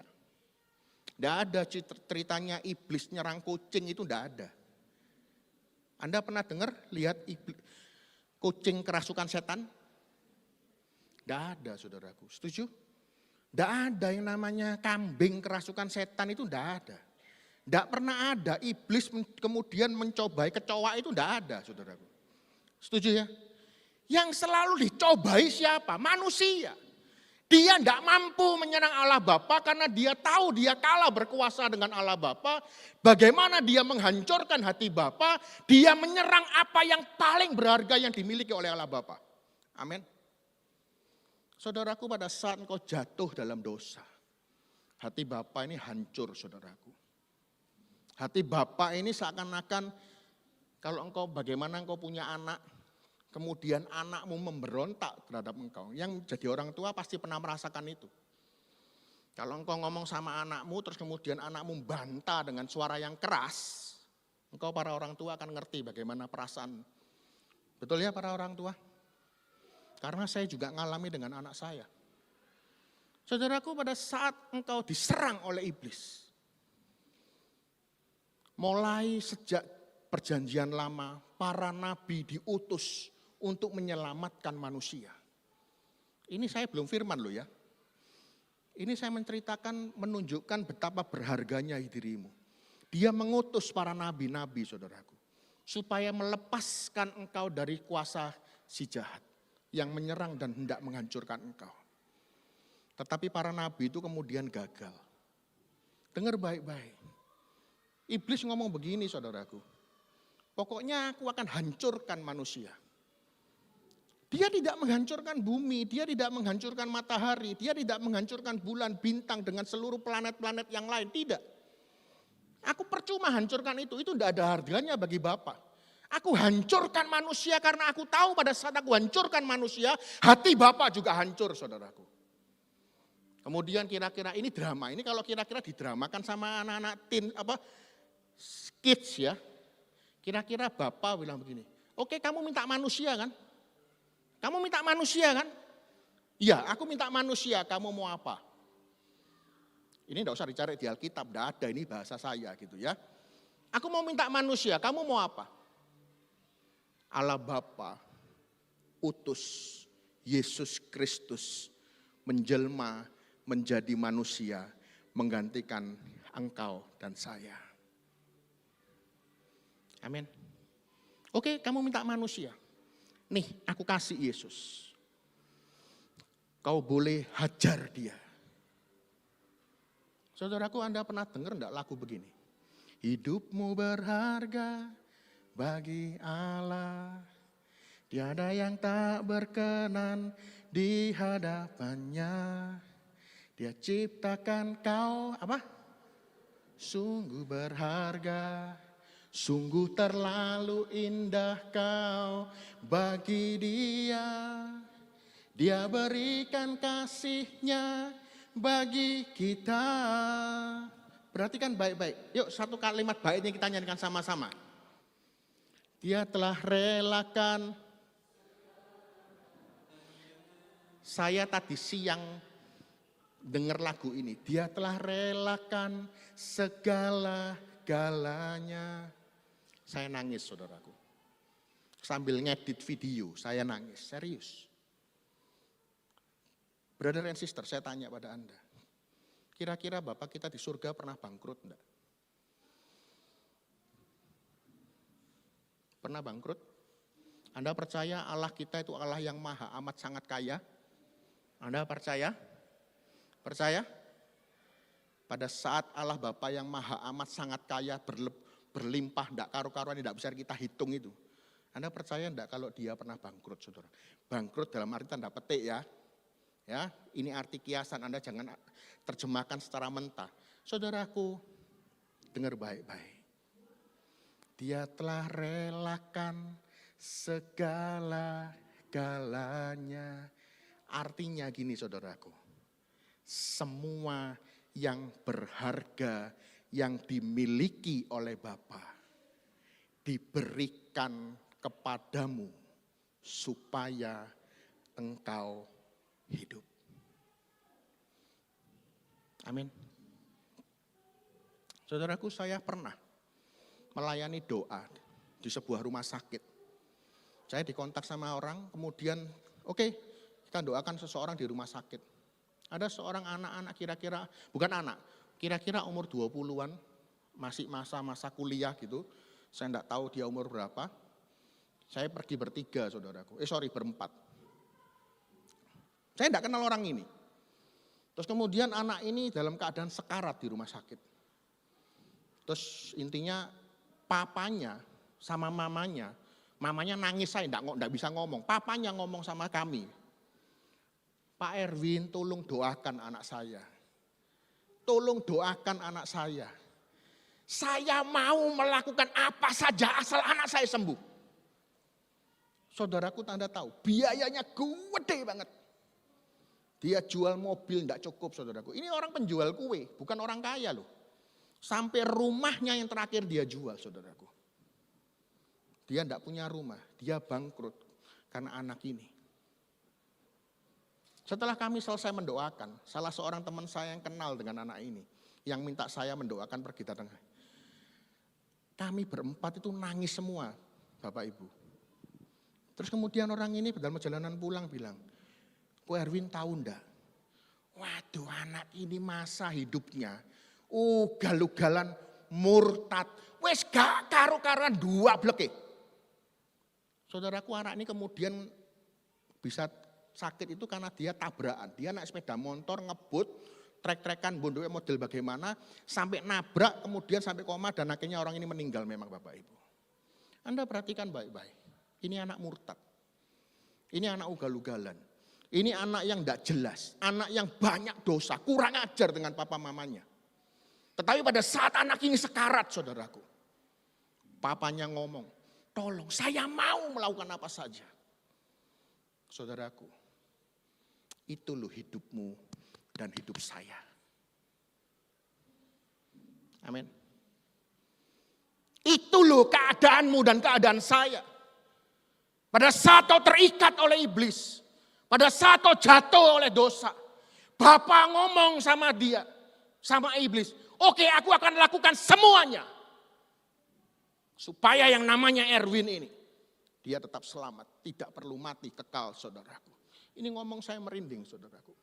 Tidak ada ceritanya iblis nyerang kucing itu tidak ada. Anda pernah dengar lihat kucing kerasukan setan? Tidak ada saudaraku, setuju? Tidak ada yang namanya kambing kerasukan setan itu tidak ada. Tidak pernah ada iblis kemudian mencobai kecoa itu tidak ada saudaraku. Setuju ya? Yang selalu dicobai siapa? Manusia. Dia tidak mampu menyerang Allah Bapa karena dia tahu dia kalah berkuasa dengan Allah Bapa. Bagaimana dia menghancurkan hati Bapa, dia menyerang apa yang paling berharga yang dimiliki oleh Allah Bapa. Amin. Saudaraku, pada saat engkau jatuh dalam dosa, hati Bapa ini hancur saudaraku. Hati Bapa ini seakan-akan kalau engkau bagaimana engkau punya anak, kemudian anakmu memberontak terhadap engkau. Yang jadi orang tua pasti pernah merasakan itu. Kalau engkau ngomong sama anakmu, terus kemudian anakmu bantah dengan suara yang keras, engkau para orang tua akan ngerti bagaimana perasaan. Betul ya para orang tua? Karena saya juga ngalami dengan anak saya. Saudaraku, pada saat engkau diserang oleh iblis, mulai sejak perjanjian lama, para nabi diutus untuk menyelamatkan manusia. Ini saya belum firman loh ya. Ini saya menceritakan, menunjukkan betapa berharganya dirimu. Dia mengutus para nabi-nabi saudaraku. Supaya melepaskan engkau dari kuasa si jahat. Yang menyerang dan hendak menghancurkan engkau. Tetapi para nabi itu kemudian gagal. Dengar baik-baik. Iblis ngomong begini saudaraku. Pokoknya aku akan hancurkan manusia. Dia tidak menghancurkan bumi, dia tidak menghancurkan matahari, dia tidak menghancurkan bulan, bintang dengan seluruh planet-planet yang lain, tidak. Aku percuma hancurkan itu tidak ada harganya bagi Bapa. Aku hancurkan manusia karena aku tahu pada saat aku hancurkan manusia, hati Bapa juga hancur saudaraku. Kemudian kira-kira ini drama, ini kalau kira-kira didramakan sama anak-anak kids ya. Kira-kira Bapak bilang begini, oke kamu minta manusia kan? Kamu minta manusia kan? Iya, aku minta manusia, kamu mau apa? Ini enggak usah dicari di Alkitab, enggak ada, ini bahasa saya gitu ya. Aku mau minta manusia, kamu mau apa? Allah Bapa utus Yesus Kristus menjelma menjadi manusia, menggantikan engkau dan saya. Amin. Oke, kamu minta manusia. Nih, aku kasih Yesus. Kau boleh hajar dia. Saudaraku, Anda pernah dengar enggak lagu begini? Hidupmu berharga bagi Allah. Tiada yang tak berkenan di hadapannya. Dia ciptakan kau apa? Sungguh berharga. Sungguh terlalu indah kau bagi dia. Dia berikan kasihnya bagi kita. Perhatikan baik-baik. Yuk satu kalimat baiknya kita nyanyikan sama-sama. Dia telah relakan. Saya tadi siang dengar lagu ini. Dia telah relakan segala-galanya. Saya nangis saudaraku. Sambil ngedit video, saya nangis, serius. Brother and sister, saya tanya pada Anda. Kira-kira Bapak kita di surga pernah bangkrut enggak? Pernah bangkrut? Anda percaya Allah kita itu Allah yang maha amat sangat kaya? Anda percaya? Percaya? Pada saat Allah Bapa yang maha amat sangat kaya berlimpah, tidak karu-karuan, tidak bisa kita hitung itu. Anda percaya enggak kalau dia pernah bangkrut, saudara? Bangkrut dalam arti tanda petik ya. Ya, ini arti kiasan, Anda jangan terjemahkan secara mentah. Saudaraku, dengar baik-baik. Dia telah relakan segala-galanya. Artinya gini saudaraku, semua yang berharga yang dimiliki oleh Bapa diberikan kepadamu supaya engkau hidup. Amin. Saudaraku, saya pernah melayani doa di sebuah rumah sakit. Saya dikontak sama orang, kemudian oke, kita doakan seseorang di rumah sakit. Ada seorang anak-anak kira-kira, bukan anak, kira-kira umur 20-an, masih masa-masa kuliah gitu. Saya enggak tahu dia umur berapa. Saya pergi bertiga saudaraku, berempat. Saya enggak kenal orang ini. Terus kemudian anak ini dalam keadaan sekarat di rumah sakit. Terus intinya papanya sama mamanya nangis, saya enggak bisa ngomong. Papanya ngomong sama kami, Pak Erwin tolong doakan anak saya. Tolong doakan anak saya. Saya mau melakukan apa saja asal anak saya sembuh. Saudaraku, Anda tahu biayanya gede banget. Dia jual mobil enggak cukup saudaraku. Ini orang penjual kue, bukan orang kaya loh. Sampai rumahnya yang terakhir dia jual saudaraku. Dia enggak punya rumah, dia bangkrut karena anak ini. Setelah kami selesai mendoakan, salah seorang teman saya yang kenal dengan anak ini, yang minta saya mendoakan pergi datang. Kami berempat itu nangis semua, Bapak Ibu. Terus kemudian orang ini dalam perjalanan pulang bilang, Ko Erwin tahu enggak? Waduh, anak ini masa hidupnya ugal-ugalan murtad. Wes gak karu-karuan dua bleke. Saudaraku, anak ini kemudian bisa sakit itu karena dia tabrakan. Dia naik sepeda motor ngebut, trek-trekan bondoknya model bagaimana, sampai nabrak kemudian sampai koma dan akhirnya orang ini meninggal memang Bapak Ibu. Anda perhatikan baik-baik. Ini anak murtad. Ini anak ugal-ugalan. Ini anak yang tidak jelas, anak yang banyak dosa, kurang ajar dengan papa mamanya. Tetapi pada saat anak ini sekarat saudaraku, papanya ngomong, tolong saya mau melakukan apa saja. Saudaraku, itu loh hidupmu dan hidup saya. Amin. Itu loh keadaanmu dan keadaan saya. Pada saat kau terikat oleh iblis, pada saat kau jatuh oleh dosa, Bapa ngomong sama dia, sama iblis, oke, aku akan lakukan semuanya. Supaya yang namanya Erwin ini, dia tetap selamat, tidak perlu mati, kekal saudaraku. Ini ngomong saya merinding saudaraku.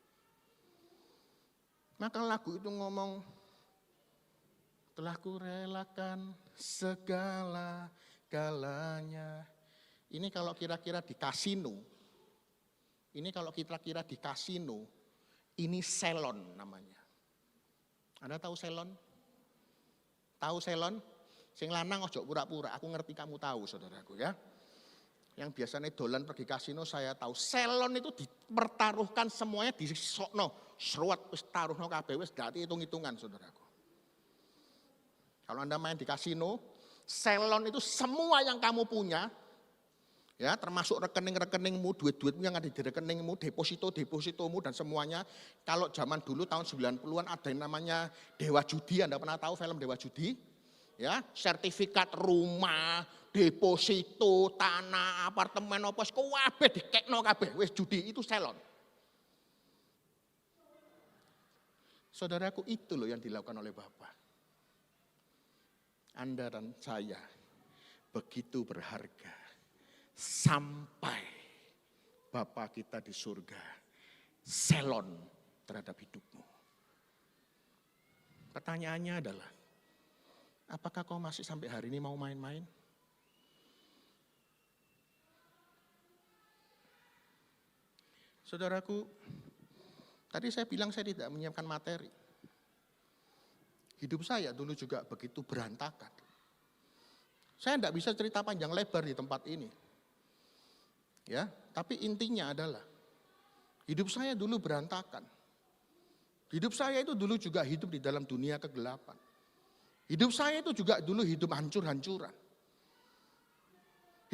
Maka lagu itu ngomong, telah kurelakan segala-galanya. Ini kalau kira-kira di kasino, ini selon namanya. Anda tahu selon? Tahu selon? Sing lanang ojo pura-pura, aku ngerti kamu tahu saudaraku ya. Yang biasanya dolan pergi kasino saya tahu. Selon itu dipertaruhkan semuanya di sokno, seruat wis taruhno kabeh wis dadi hitung-hitungan saudaraku. Kalau Anda main di kasino, selon itu semua yang kamu punya, ya, termasuk rekening-rekeningmu, duit-duitmu yang ada di rekeningmu, depositomu dan semuanya. Kalau zaman dulu tahun 90-an ada yang namanya Dewa Judi, Anda pernah tahu film Dewa Judi? Ya, sertifikat rumah, deposito, tanah, apartemen apa kabeh dikekno kabeh, wis judi itu selon. Saudaraku, itu loh yang dilakukan oleh Bapak. Anda dan saya begitu berharga. Sampai Bapa kita di surga selon terhadap hidupmu. Pertanyaannya adalah, apakah kau masih sampai hari ini mau main-main? Saudaraku, tadi saya bilang saya tidak menyiapkan materi. Hidup saya dulu juga begitu berantakan. Saya tidak bisa cerita panjang lebar di tempat ini. Ya, tapi intinya adalah hidup saya dulu berantakan. Hidup saya itu dulu juga hidup di dalam dunia kegelapan. Hidup saya itu juga dulu hidup hancur-hancuran.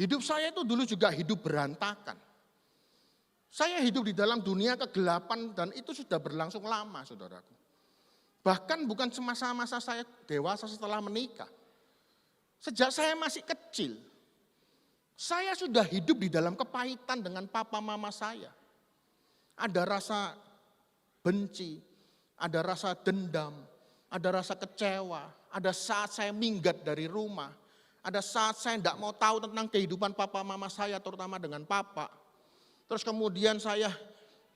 Hidup saya itu dulu juga hidup berantakan. Saya hidup di dalam dunia kegelapan dan itu sudah berlangsung lama, saudaraku. Bahkan bukan semasa-masa saya dewasa setelah menikah. Sejak saya masih kecil, saya sudah hidup di dalam kepahitan dengan papa mama saya. Ada rasa benci, ada rasa dendam, ada rasa kecewa, ada saat saya minggat dari rumah, ada saat saya tidak mau tahu tentang kehidupan papa mama saya, terutama dengan papa. Terus kemudian saya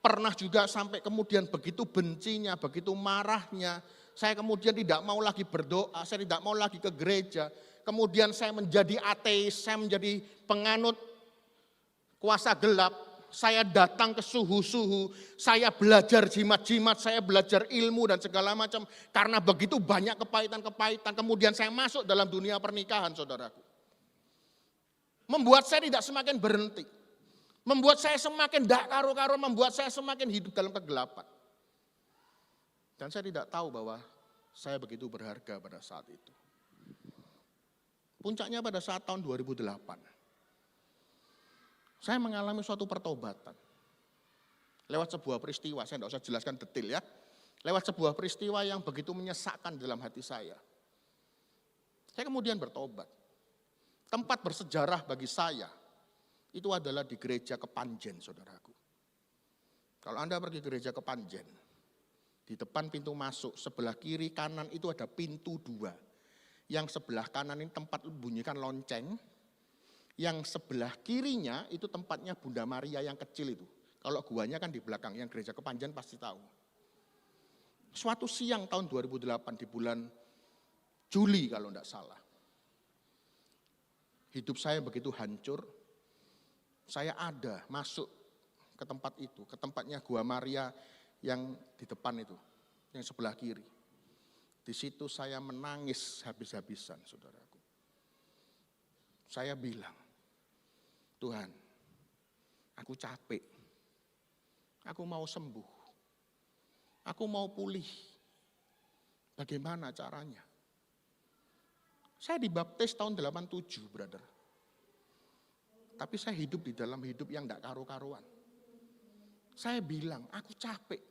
pernah juga sampai kemudian begitu bencinya, begitu marahnya, saya kemudian tidak mau lagi berdoa, saya tidak mau lagi ke gereja. Kemudian saya menjadi ateis, saya menjadi penganut kuasa gelap. Saya datang ke suhu-suhu, saya belajar jimat-jimat, saya belajar ilmu dan segala macam. Karena begitu banyak kepahitan-kepahitan, kemudian saya masuk dalam dunia pernikahan, saudaraku. Membuat saya tidak semakin berhenti. Membuat saya semakin tidak karu-karu, membuat saya semakin hidup dalam kegelapan. Dan saya tidak tahu bahwa saya begitu berharga pada saat itu. Puncaknya pada saat tahun 2008. Saya mengalami suatu pertobatan. Lewat sebuah peristiwa, saya tidak usah jelaskan detail ya. Lewat sebuah peristiwa yang begitu menyesakkan dalam hati saya. Saya kemudian bertobat. Tempat bersejarah bagi saya, itu adalah di gereja Kepanjen, saudaraku. Kalau Anda pergi gereja Kepanjen, di depan pintu masuk, sebelah kiri kanan itu ada pintu 2. Yang sebelah kanan ini tempat bunyikan lonceng, yang sebelah kirinya itu tempatnya Bunda Maria yang kecil itu. Kalau guanya kan di belakang, yang gereja Kepanjen pasti tahu. Suatu siang tahun 2008 di bulan Juli kalau tidak salah. Hidup saya begitu hancur, saya ada masuk ke tempat itu, ke tempatnya Gua Maria yang di depan itu, yang sebelah kiri. Di situ saya menangis habis-habisan, saudaraku. Saya bilang, Tuhan, aku capek, aku mau sembuh, aku mau pulih. Bagaimana caranya? Saya dibaptis tahun 87, brother. Tapi saya hidup di dalam hidup yang tidak karu-karuan. Saya bilang, aku capek.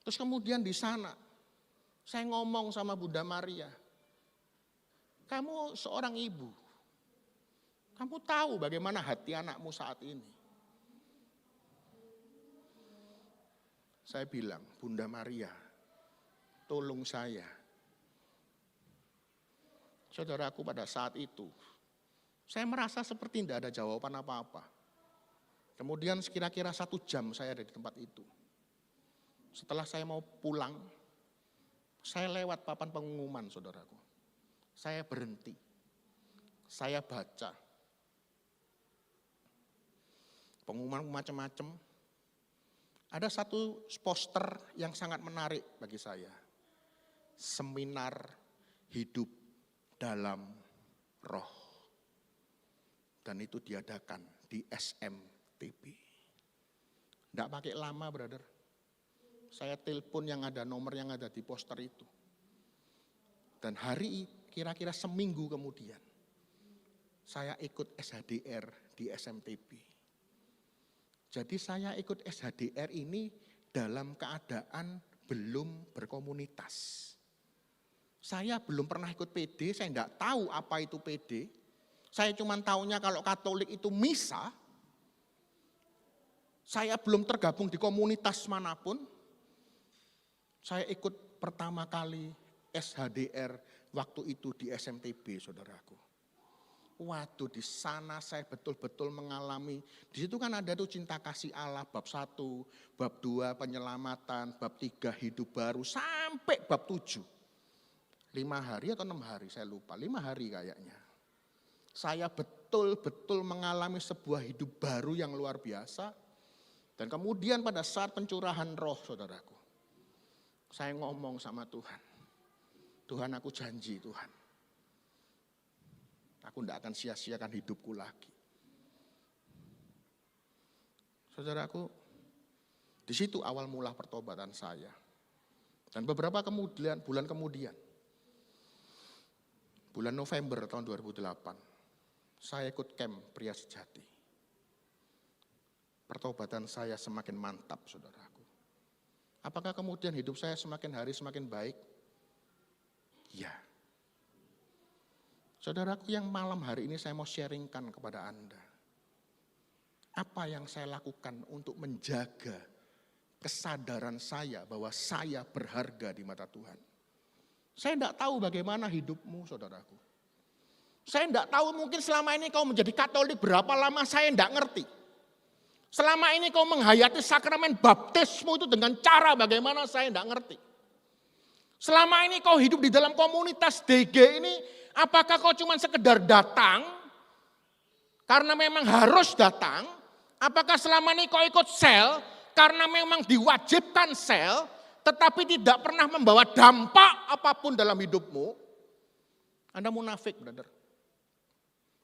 Terus kemudian di sana, saya ngomong sama Bunda Maria, kamu seorang ibu, kamu tahu bagaimana hati anakmu saat ini. Saya bilang, Bunda Maria, tolong saya. Saudaraku, pada saat itu, saya merasa seperti tidak ada jawaban apa-apa. Kemudian kira-kira 1 jam saya ada di tempat itu. Setelah saya mau pulang, saya lewat papan pengumuman, saudaraku. Saya berhenti. Saya baca. Pengumuman macam-macam. Ada satu poster yang sangat menarik bagi saya. Seminar hidup dalam roh. Dan itu diadakan di SMTP. Tidak pakai lama, brother. Saya telepon yang ada nomor yang ada di poster itu. Dan hari kira-kira seminggu kemudian, saya ikut SHDR di SMTP. Jadi saya ikut SHDR ini dalam keadaan belum berkomunitas. Saya belum pernah ikut PD, saya tidak tahu apa itu PD. Saya cuma tahunya kalau Katolik itu misa. Saya belum tergabung di komunitas manapun. Saya ikut pertama kali SHDR waktu itu di SMTB, saudaraku. Waduh, di sana saya betul-betul mengalami, di situ kan ada tuh cinta kasih Allah, bab 1, bab 2, penyelamatan, bab 3, hidup baru, sampai bab 7. 5 hari atau 6 hari, saya lupa, 5 hari kayaknya. Saya betul-betul mengalami sebuah hidup baru yang luar biasa. Dan kemudian pada saat pencurahan roh, saudaraku, saya ngomong sama Tuhan, Tuhan, aku janji, Tuhan, Aku tidak akan sia-siakan hidupku lagi. Saudaraku, di situ awal mula pertobatan saya. Dan beberapa bulan kemudian, bulan November tahun 2008, saya ikut camp Pria Sejati. Pertobatan saya semakin mantap, saudaraku. Apakah kemudian hidup saya semakin hari semakin baik? Ya. Saudaraku, yang malam hari ini saya mau sharingkan kepada Anda. Apa yang saya lakukan untuk menjaga kesadaran saya bahwa saya berharga di mata Tuhan. Saya tidak tahu bagaimana hidupmu, saudaraku. Saya tidak tahu, mungkin selama ini kau menjadi Katolik berapa lama, saya tidak ngerti. Selama ini kau menghayati sakramen baptismu itu dengan cara bagaimana, saya tidak ngerti. Selama ini kau hidup di dalam komunitas DG ini, apakah kau cuma sekedar datang, karena memang harus datang, apakah selama ini kau ikut sel, karena memang diwajibkan sel, tetapi tidak pernah membawa dampak apapun dalam hidupmu, Anda munafik, brother.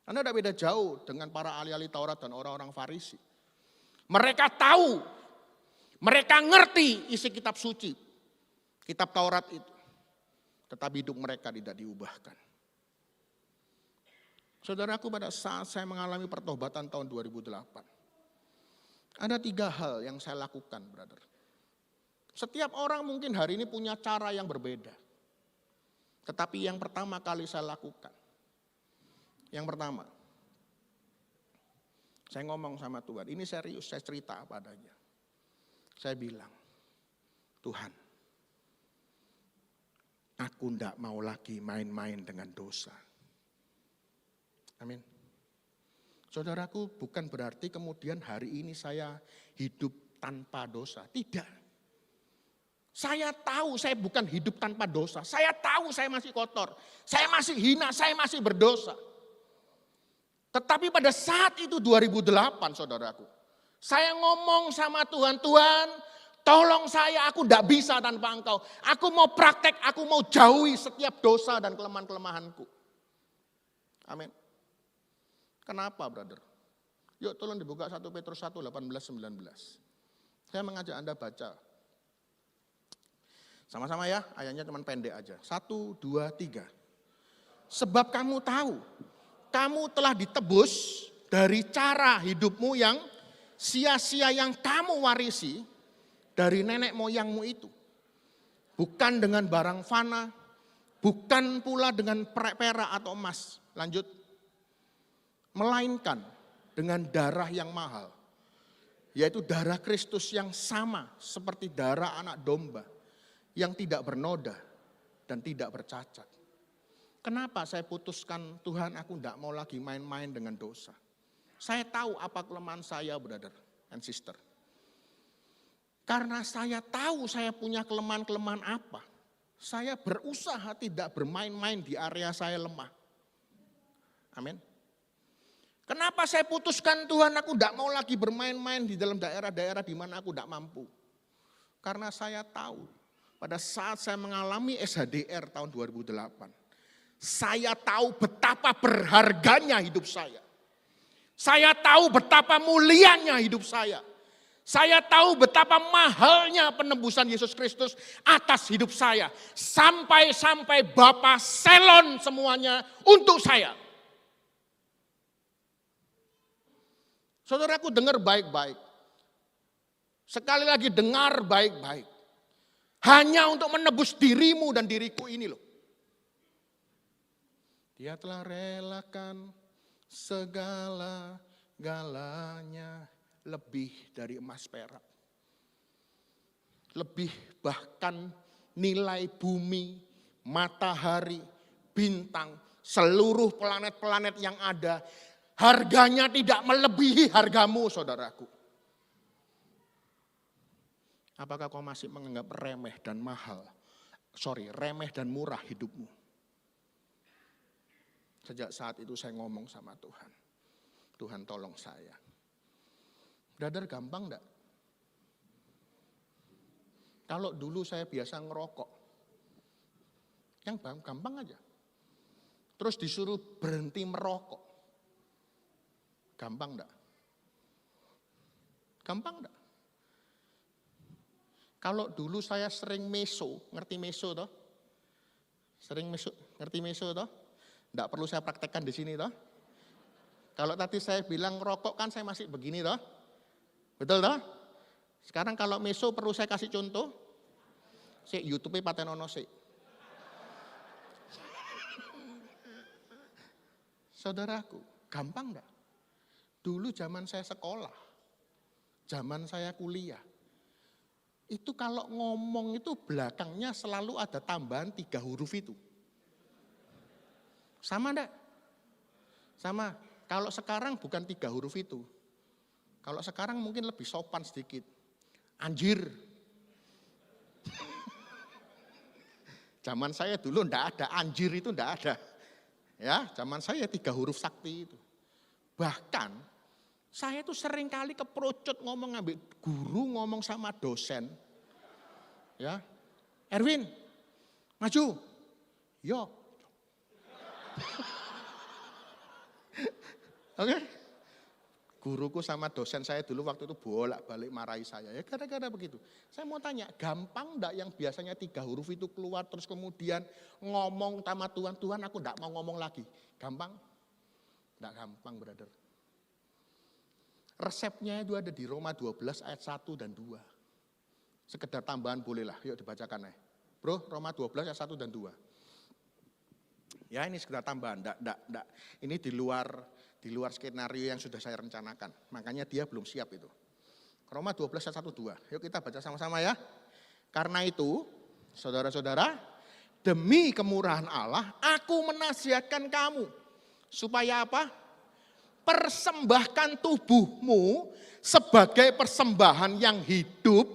Anda tidak beda jauh dengan para ahli-ahli Taurat dan orang-orang Farisi. Mereka tahu, mereka ngerti isi kitab suci, kitab Taurat itu. Tetapi hidup mereka tidak diubahkan. Saudaraku, pada saat saya mengalami pertobatan tahun 2008, ada 3 hal yang saya lakukan, brother. Setiap orang mungkin hari ini punya cara yang berbeda. Tetapi yang pertama kali saya lakukan, yang pertama, saya ngomong sama Tuhan, ini serius, saya cerita apa adanya. Saya bilang, Tuhan, aku tidak mau lagi main-main dengan dosa. Amin. Saudaraku, bukan berarti kemudian hari ini saya hidup tanpa dosa. Tidak. Saya tahu saya bukan hidup tanpa dosa. Saya tahu saya masih kotor. Saya masih hina, saya masih berdosa. Tetapi pada saat itu 2008, saudaraku. Saya ngomong sama Tuhan, Tuhan tolong saya, aku tidak bisa tanpa Engkau. Aku mau praktek, aku mau jauhi setiap dosa dan kelemahan-kelemahanku. Amin. Kenapa, brother? Yuk tolong dibuka 1 Petrus 1, 18-19. Saya mengajak Anda baca. Sama-sama ya, ayatnya cuma pendek aja. 1, 2, 3. Sebab kamu tahu, kamu telah ditebus dari cara hidupmu yang sia-sia yang kamu warisi dari nenek moyangmu itu. Bukan dengan barang fana, bukan pula dengan perak atau emas. Lanjut. Melainkan dengan darah yang mahal, yaitu darah Kristus yang sama seperti darah anak domba yang tidak bernoda dan tidak bercacat. Kenapa saya putuskan, Tuhan aku tidak mau lagi main-main dengan dosa. Saya tahu apa kelemahan saya, brother and sister. Karena saya tahu saya punya kelemahan-kelemahan apa, saya berusaha tidak bermain-main di area saya lemah. Amin. Kenapa saya putuskan, Tuhan aku tidak mau lagi bermain-main di dalam daerah-daerah di mana aku tidak mampu. Karena saya tahu pada saat saya mengalami SHDR tahun 2008. Saya tahu betapa berharganya hidup saya. Saya tahu betapa mulianya hidup saya. Saya tahu betapa mahalnya penebusan Yesus Kristus atas hidup saya. Sampai-sampai Bapa selon semuanya untuk saya. Saudaraku dengar baik-baik. Sekali lagi dengar baik-baik. Hanya untuk menebus dirimu dan diriku ini loh. Dia telah relakan segala-galanya lebih dari emas perak. Lebih bahkan nilai bumi, matahari, bintang, seluruh planet-planet yang ada. Harganya tidak melebihi hargamu, saudaraku. Apakah kau masih menganggap remeh dan remeh dan murah hidupmu? Sejak saat itu saya ngomong sama Tuhan. Tuhan tolong saya. Brother, gampang enggak? Kalau dulu saya biasa ngerokok, yang gampang aja. terus disuruh berhenti merokok. Gampang enggak? Gampang enggak? Kalau dulu saya sering meso, ngerti meso toh? Sering meso, ngerti meso toh? Enggak perlu saya praktekkan di sini toh? Kalau tadi saya bilang rokok kan saya masih begini toh? Betul toh? Sekarang kalau meso perlu saya kasih contoh? YouTube-nya patenono sik. Saudaraku, gampang enggak? Dulu zaman saya sekolah, zaman saya kuliah, itu kalau ngomong itu belakangnya selalu ada tambahan 3 huruf itu. Sama enggak? Sama. Kalau sekarang bukan 3 huruf itu. Kalau sekarang mungkin lebih sopan sedikit. Anjir. Zaman saya dulu enggak ada, anjir itu enggak ada. Ya, zaman saya 3 huruf sakti itu. Bahkan saya tuh sering kali keprocot ngomong ngambil guru, ngomong sama dosen. Ya, Erwin, maju. Yo. Oke. Guruku sama dosen saya dulu waktu itu bolak-balik marahi saya. Ya gara-gara begitu. Saya mau tanya, gampang enggak yang biasanya 3 huruf itu keluar terus kemudian ngomong sama Tuhan, Tuhan aku enggak mau ngomong lagi. Gampang? Enggak gampang, brother. Resepnya itu ada di Roma 12 ayat 1 dan 2. Sekedar tambahan bolehlah, yuk dibacakan ya. Bro, Roma 12 ayat 1 dan 2. Ya ini sekedar tambahan, enggak. Ini di luar skenario yang sudah saya rencanakan. Makanya dia belum siap itu. Roma 12 ayat 1 2. Yuk kita baca sama-sama ya. Karena itu, saudara-saudara, demi kemurahan Allah, aku menasihatkan kamu. Supaya apa? Persembahkan tubuhmu sebagai persembahan yang hidup,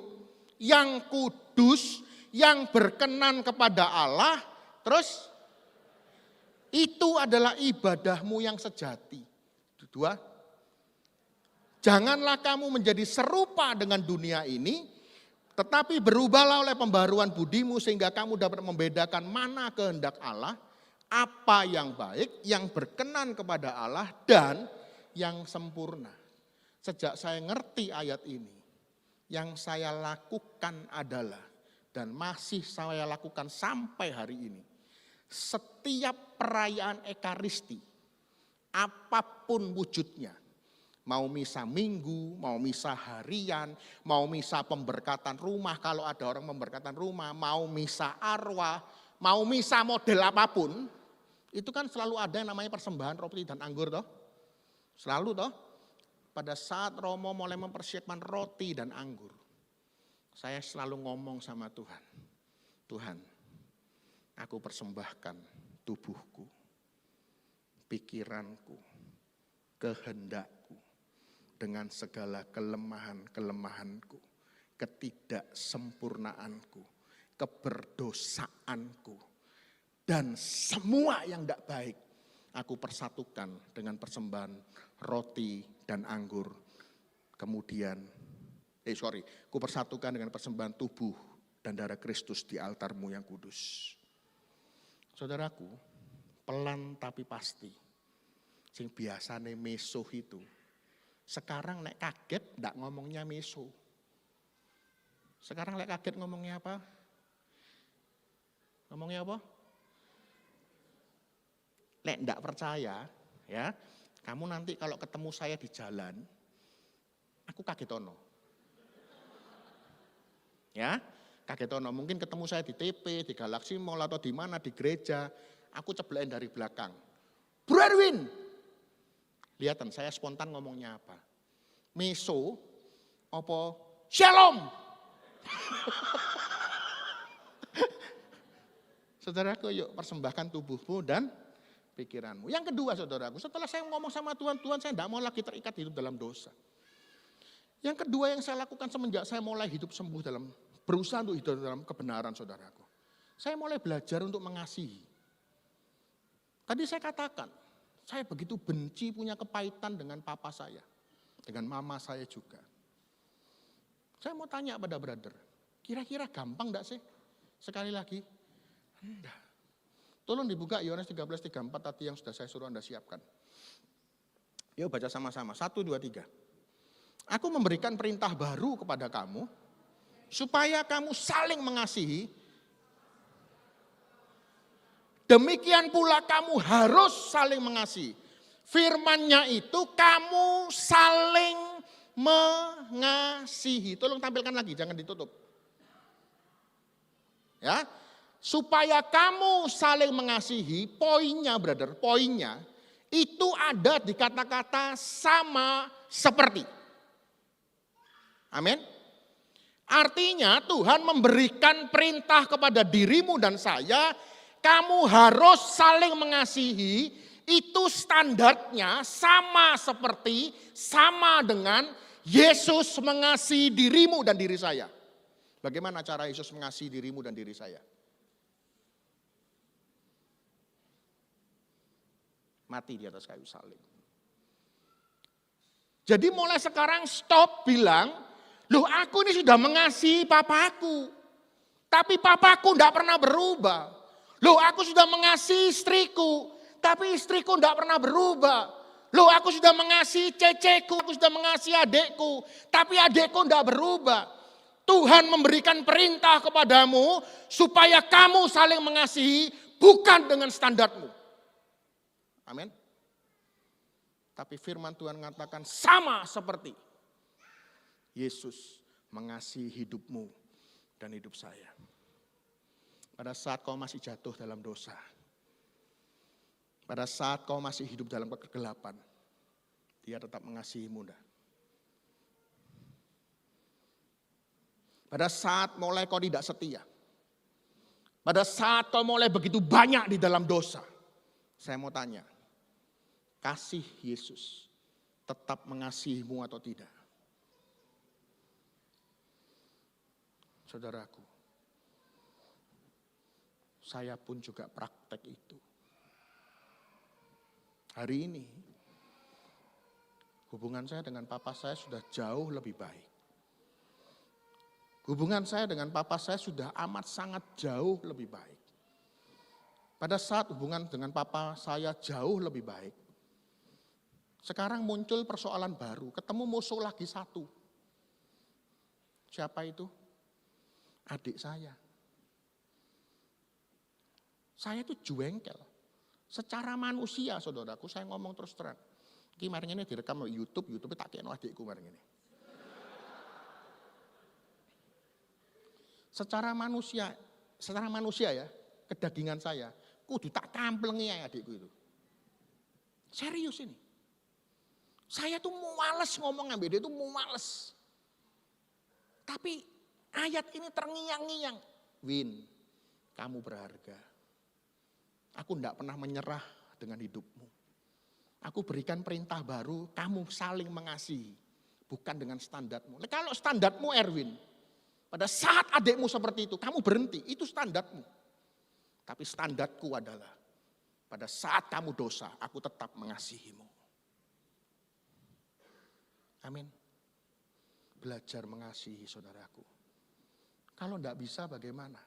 yang kudus, yang berkenan kepada Allah. Terus, itu adalah ibadahmu yang sejati. Dua, janganlah kamu menjadi serupa dengan dunia ini, tetapi berubahlah oleh pembaruan budimu sehingga kamu dapat membedakan mana kehendak Allah, apa yang baik, yang berkenan kepada Allah, dan yang sempurna. Sejak saya ngerti ayat ini, yang saya lakukan adalah, dan masih saya lakukan sampai hari ini, setiap perayaan Ekaristi, apapun wujudnya, mau misa minggu, mau misa harian, mau misa pemberkatan rumah, kalau ada orang memberkatan rumah, mau misa arwah, mau misa model apapun, itu kan selalu ada yang namanya persembahan roti dan anggur toh. Selalu toh, pada saat Romo mulai mempersiapkan roti dan anggur, saya selalu ngomong sama Tuhan, Tuhan, aku persembahkan tubuhku, pikiranku, kehendakku, dengan segala kelemahan-kelemahanku, ketidaksempurnaanku, keberdosaanku, dan semua yang tidak baik, aku persatukan dengan persembahan roti dan anggur. Kemudian, aku persatukan dengan persembahan tubuh dan darah Kristus di altarmu yang kudus. Saudaraku, pelan tapi pasti. Sing biasane meso itu. Sekarang nek kaget ndak ngomongnya meso. Sekarang nek kaget ngomongnya apa? Ngomongnya apa? Nek ndak percaya, ya, kamu nanti kalau ketemu saya di jalan, aku kagetono. Ya, kagetono. Mungkin ketemu saya di TP, di Galaxy Mall atau di mana, di gereja, aku ceblein dari belakang. Bro Erwin, lihatan saya spontan ngomongnya apa? Meso, apa? Shalom. Saudaraku, yuk persembahkan tubuhmu dan pikiranmu. Yang kedua saudaraku, setelah saya ngomong sama Tuhan, Tuhan saya tidak mau lagi terikat hidup dalam dosa. Yang kedua yang saya lakukan semenjak saya mulai hidup sembuh berusaha untuk hidup dalam kebenaran saudaraku. Saya mulai belajar untuk mengasihi. Tadi saya katakan, saya begitu benci punya kepahitan dengan papa saya. Dengan mama saya juga. Saya mau tanya pada brother, kira-kira gampang enggak sih? Sekali lagi, enggak. Tolong dibuka Yohanes 13:34 tadi yang sudah saya suruh Anda siapkan. Yuk baca sama-sama, 1, 2, 3. Aku memberikan perintah baru kepada kamu, supaya kamu saling mengasihi. Demikian pula kamu harus saling mengasihi. Firman-Nya itu kamu saling mengasihi. Tolong tampilkan lagi, jangan ditutup. Ya, supaya kamu saling mengasihi, poinnya brother, poinnya itu ada di kata-kata sama seperti. Amin. Artinya Tuhan memberikan perintah kepada dirimu dan saya, kamu harus saling mengasihi, itu standarnya sama seperti, sama dengan Yesus mengasihi dirimu dan diri saya. Bagaimana cara Yesus mengasihi dirimu dan diri saya? Mati di atas kayu salib. Jadi mulai sekarang stop bilang, loh aku ini sudah mengasihi papaku. Tapi papaku tidak pernah berubah. Loh aku sudah mengasihi istriku. Tapi istriku tidak pernah berubah. Loh aku sudah mengasihi ceceku, aku sudah mengasihi adekku. Tapi adekku tidak berubah. Tuhan memberikan perintah kepadamu supaya kamu saling mengasihi bukan dengan standarmu. Amin. Tapi firman Tuhan mengatakan sama seperti Yesus mengasihi hidupmu dan hidup saya. Pada saat kau masih jatuh dalam dosa, pada saat kau masih hidup dalam kegelapan, Dia tetap mengasihimu. Pada saat mulai kau tidak setia, pada saat kau mulai begitu banyak di dalam dosa, saya mau tanya, kasih Yesus tetap mengasihimu atau tidak? Saudaraku, saya pun juga praktek itu. Hari ini, hubungan saya dengan papa saya sudah jauh lebih baik. Hubungan saya dengan papa saya sudah amat sangat jauh lebih baik. Pada saat hubungan dengan papa saya jauh lebih baik, sekarang muncul persoalan baru, ketemu musuh lagi satu. Siapa itu? Adik saya. Saya itu jengkel. Secara manusia saudaraku, saya ngomong terus terang. Kemarin ini direkam YouTube tak kena adikku kemarin ini. Secara manusia ya, kedagingan saya, kudu tak tamplengi ya adikku itu. Serius ini. Saya tuh males ngomong sama dia, itu males. Tapi ayat ini terngiang-ngiang. Win, kamu berharga. Aku tidak pernah menyerah dengan hidupmu. Aku berikan perintah baru, kamu saling mengasihi. Bukan dengan standarmu. Kalau standarmu Erwin, pada saat adikmu seperti itu, kamu berhenti, itu standarmu. Tapi standarku adalah, pada saat kamu dosa, aku tetap mengasihimu. Amin. Belajar mengasihi saudaraku. Kalau tidak bisa bagaimana?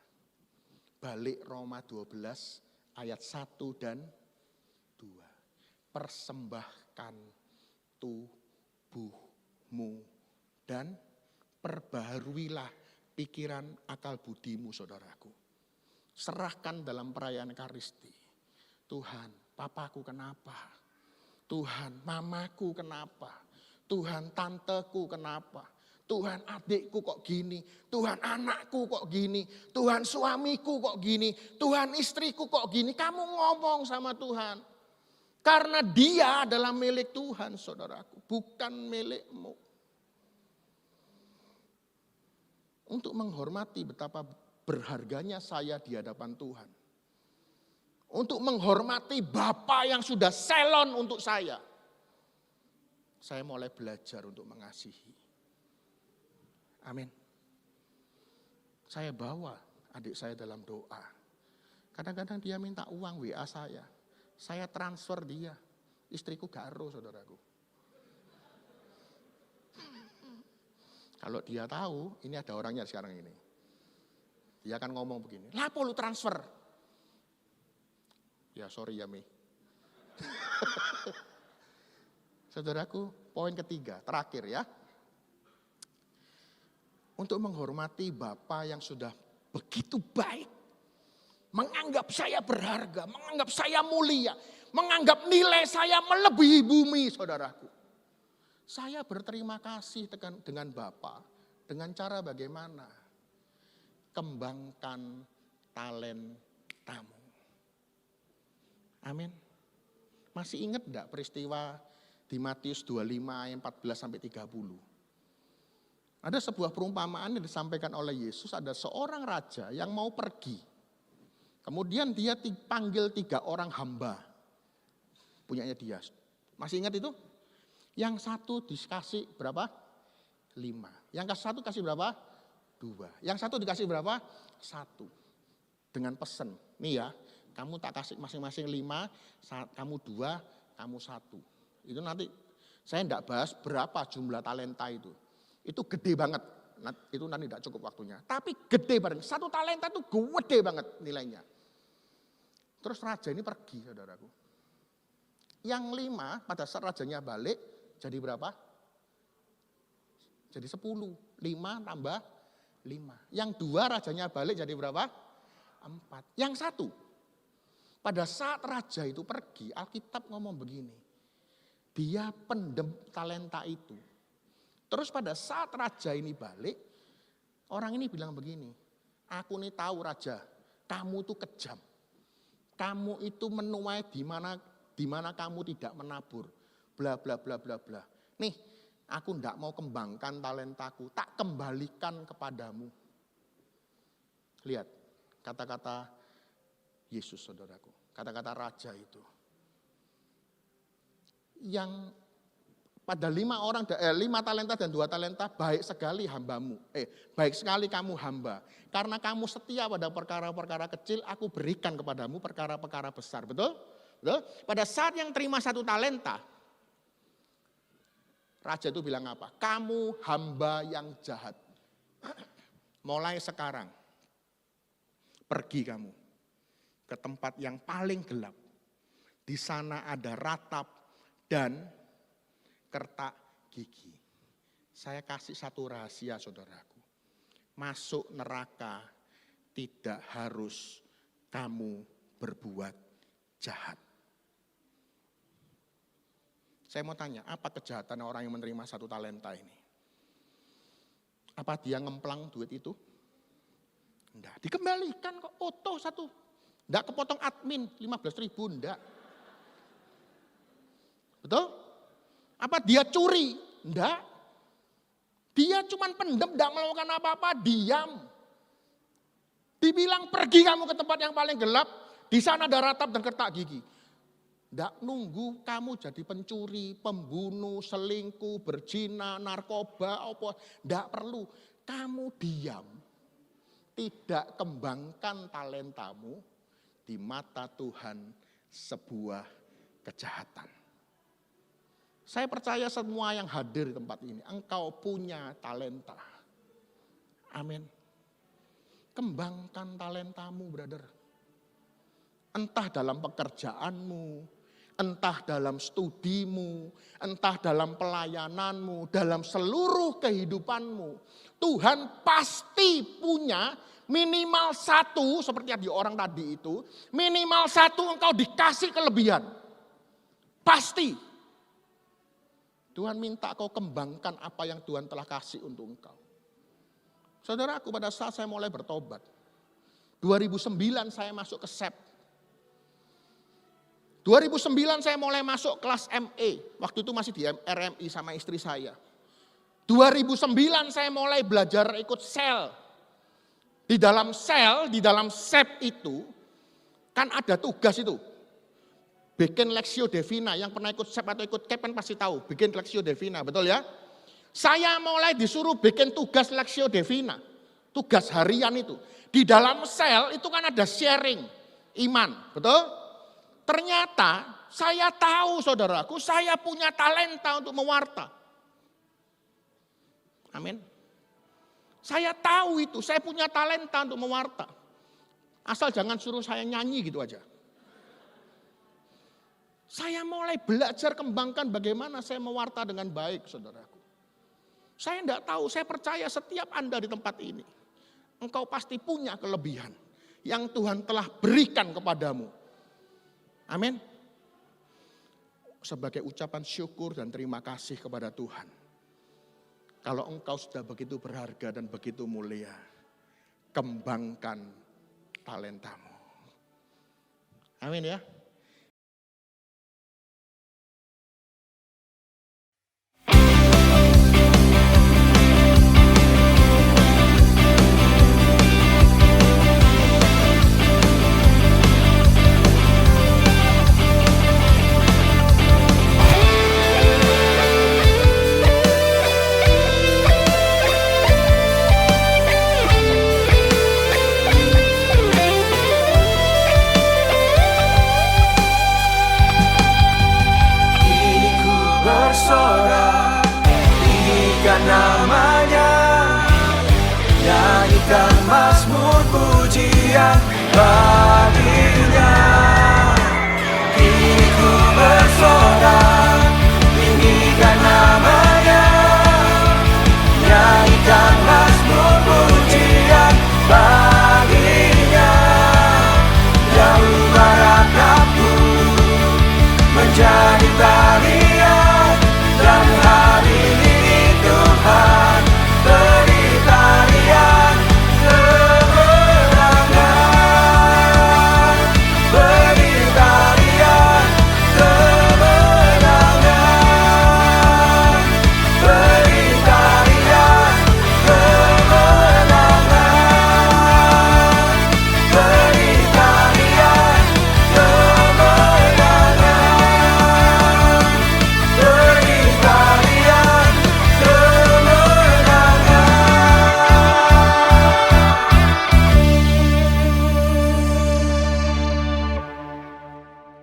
Balik Roma 12 ayat 1 dan 2. Persembahkan tubuhmu dan perbaharuilah pikiran akal budimu saudaraku. Serahkan dalam perayaan Ekaristi. Tuhan, papaku kenapa? Tuhan, mamaku kenapa? Tuhan, tanteku kenapa? Tuhan, adikku kok gini? Tuhan, anakku kok gini? Tuhan, suamiku kok gini? Tuhan, istriku kok gini? Kamu ngomong sama Tuhan. Karena dia adalah milik Tuhan, saudaraku. Bukan milikmu. Untuk menghormati betapa berharganya saya di hadapan Tuhan. Untuk menghormati Bapa yang sudah selon untuk saya mulai belajar untuk mengasihi. Amin. Saya bawa adik saya dalam doa. Kadang-kadang dia minta uang WA saya transfer dia. Istriku garo saudaraku. Kalau dia tahu, ini ada orangnya sekarang ini. Dia akan ngomong begini, lapo lu transfer? Ya sorry ya Mi. Saudaraku, poin ketiga, terakhir ya. Untuk menghormati Bapa yang sudah begitu baik. Menganggap saya berharga, menganggap saya mulia. Menganggap nilai saya melebihi bumi, saudaraku. Saya berterima kasih dengan Bapa. Dengan cara bagaimana? Kembangkan talentamu. Amin. Masih ingat enggak peristiwa di Matius 25 ayat 14 sampai 30? Ada sebuah perumpamaan yang disampaikan oleh Yesus, ada seorang raja yang mau pergi. Kemudian dia panggil 3 orang hamba. Punyanya dia. Masih ingat itu? Yang satu dikasih berapa? 5. Yang satu kasih berapa? 2. Yang satu dikasih berapa? 1. Dengan pesan, nih ya, kamu tak kasih masing-masing 5, kamu 2, kamu 1. Itu nanti, saya enggak bahas berapa jumlah talenta itu. Itu gede banget, itu nanti enggak cukup waktunya. Tapi gede banget, 1 talenta itu gede banget nilainya. Terus raja ini pergi, saudaraku. Yang 5 pada saat rajanya balik, jadi berapa? Jadi 10, 5 tambah 5. Yang 2 rajanya balik jadi berapa? 4. Yang 1, pada saat raja itu pergi, Alkitab ngomong begini. Dia pendem talenta itu. Terus pada saat raja ini balik, orang ini bilang begini. Aku nih tahu raja, kamu tuh kejam. Kamu itu menuai di mana kamu tidak menabur. Bla bla bla bla bla. Nih, aku ndak mau kembangkan talentaku, tak kembalikan kepadamu. Lihat, kata-kata Yesus, saudaraku. Kata-kata raja itu. Yang pada 5 talenta dan 2 talenta, baik sekali hambamu. Baik sekali kamu hamba. Karena kamu setia pada perkara-perkara kecil, aku berikan kepadamu perkara-perkara besar. Betul? Betul? Pada saat yang terima 1 talenta, raja itu bilang apa? Kamu hamba yang jahat. Mulai sekarang, pergi kamu ke tempat yang paling gelap. Di sana ada ratap dan kertak gigi. Saya kasih satu rahasia, saudaraku. Masuk neraka tidak harus kamu berbuat jahat. Saya mau tanya, apa kejahatan orang yang menerima 1 talenta ini? Apa dia ngemplang duit itu? Enggak, dikembalikan kok, utuh 1. Enggak kepotong admin 15.000, enggak. Betul? Apa dia curi? Enggak. Dia cuma pendem, enggak melakukan apa-apa, diam. Dibilang pergi kamu ke tempat yang paling gelap, di sana ada ratap dan kertak gigi. Enggak nunggu kamu jadi pencuri, pembunuh, selingkuh, berzina, narkoba, apa. Enggak perlu. Kamu diam. Tidak kembangkan talentamu, di mata Tuhan sebuah kejahatan. Saya percaya semua yang hadir di tempat ini, engkau punya talenta. Amin. Kembangkan talentamu, brother. Entah dalam pekerjaanmu, entah dalam studimu, entah dalam pelayananmu, dalam seluruh kehidupanmu. Tuhan pasti punya minimal 1, seperti yang di orang tadi itu, minimal 1 engkau dikasih kelebihan. Pasti. Tuhan minta kau kembangkan apa yang Tuhan telah kasih untuk engkau. Saudaraku, pada saat saya mulai bertobat, 2009 saya masuk ke SEP. 2009 saya mulai masuk kelas ME, waktu itu masih di RMI sama istri saya. 2009 saya mulai belajar ikut sel. Di dalam sel, di dalam SEP itu, kan ada tugas itu. Bikin Lexio Divina, yang pernah ikut SEP atau ikut CAP kan pasti tahu, bikin Lexio Divina, betul ya? Saya mulai disuruh bikin tugas Lexio Divina, tugas harian itu. Di dalam sel itu kan ada sharing iman, betul? Ternyata saya tahu, saudaraku, saya punya talenta untuk mewarta. Amin. Saya tahu itu, saya punya talenta untuk mewarta. Asal jangan suruh saya nyanyi gitu aja. Saya mulai belajar kembangkan bagaimana saya mewarta dengan baik, saudaraku. Saya tidak tahu, saya percaya setiap Anda di tempat ini, engkau pasti punya kelebihan yang Tuhan telah berikan kepadamu. Amin. Sebagai ucapan syukur dan terima kasih kepada Tuhan. Kalau engkau sudah begitu berharga dan begitu mulia, kembangkan talentamu. Amin ya. Bersorak, tinggikan namanya, nyanyikan mazmur pujian baginya. Kini ku bersorak.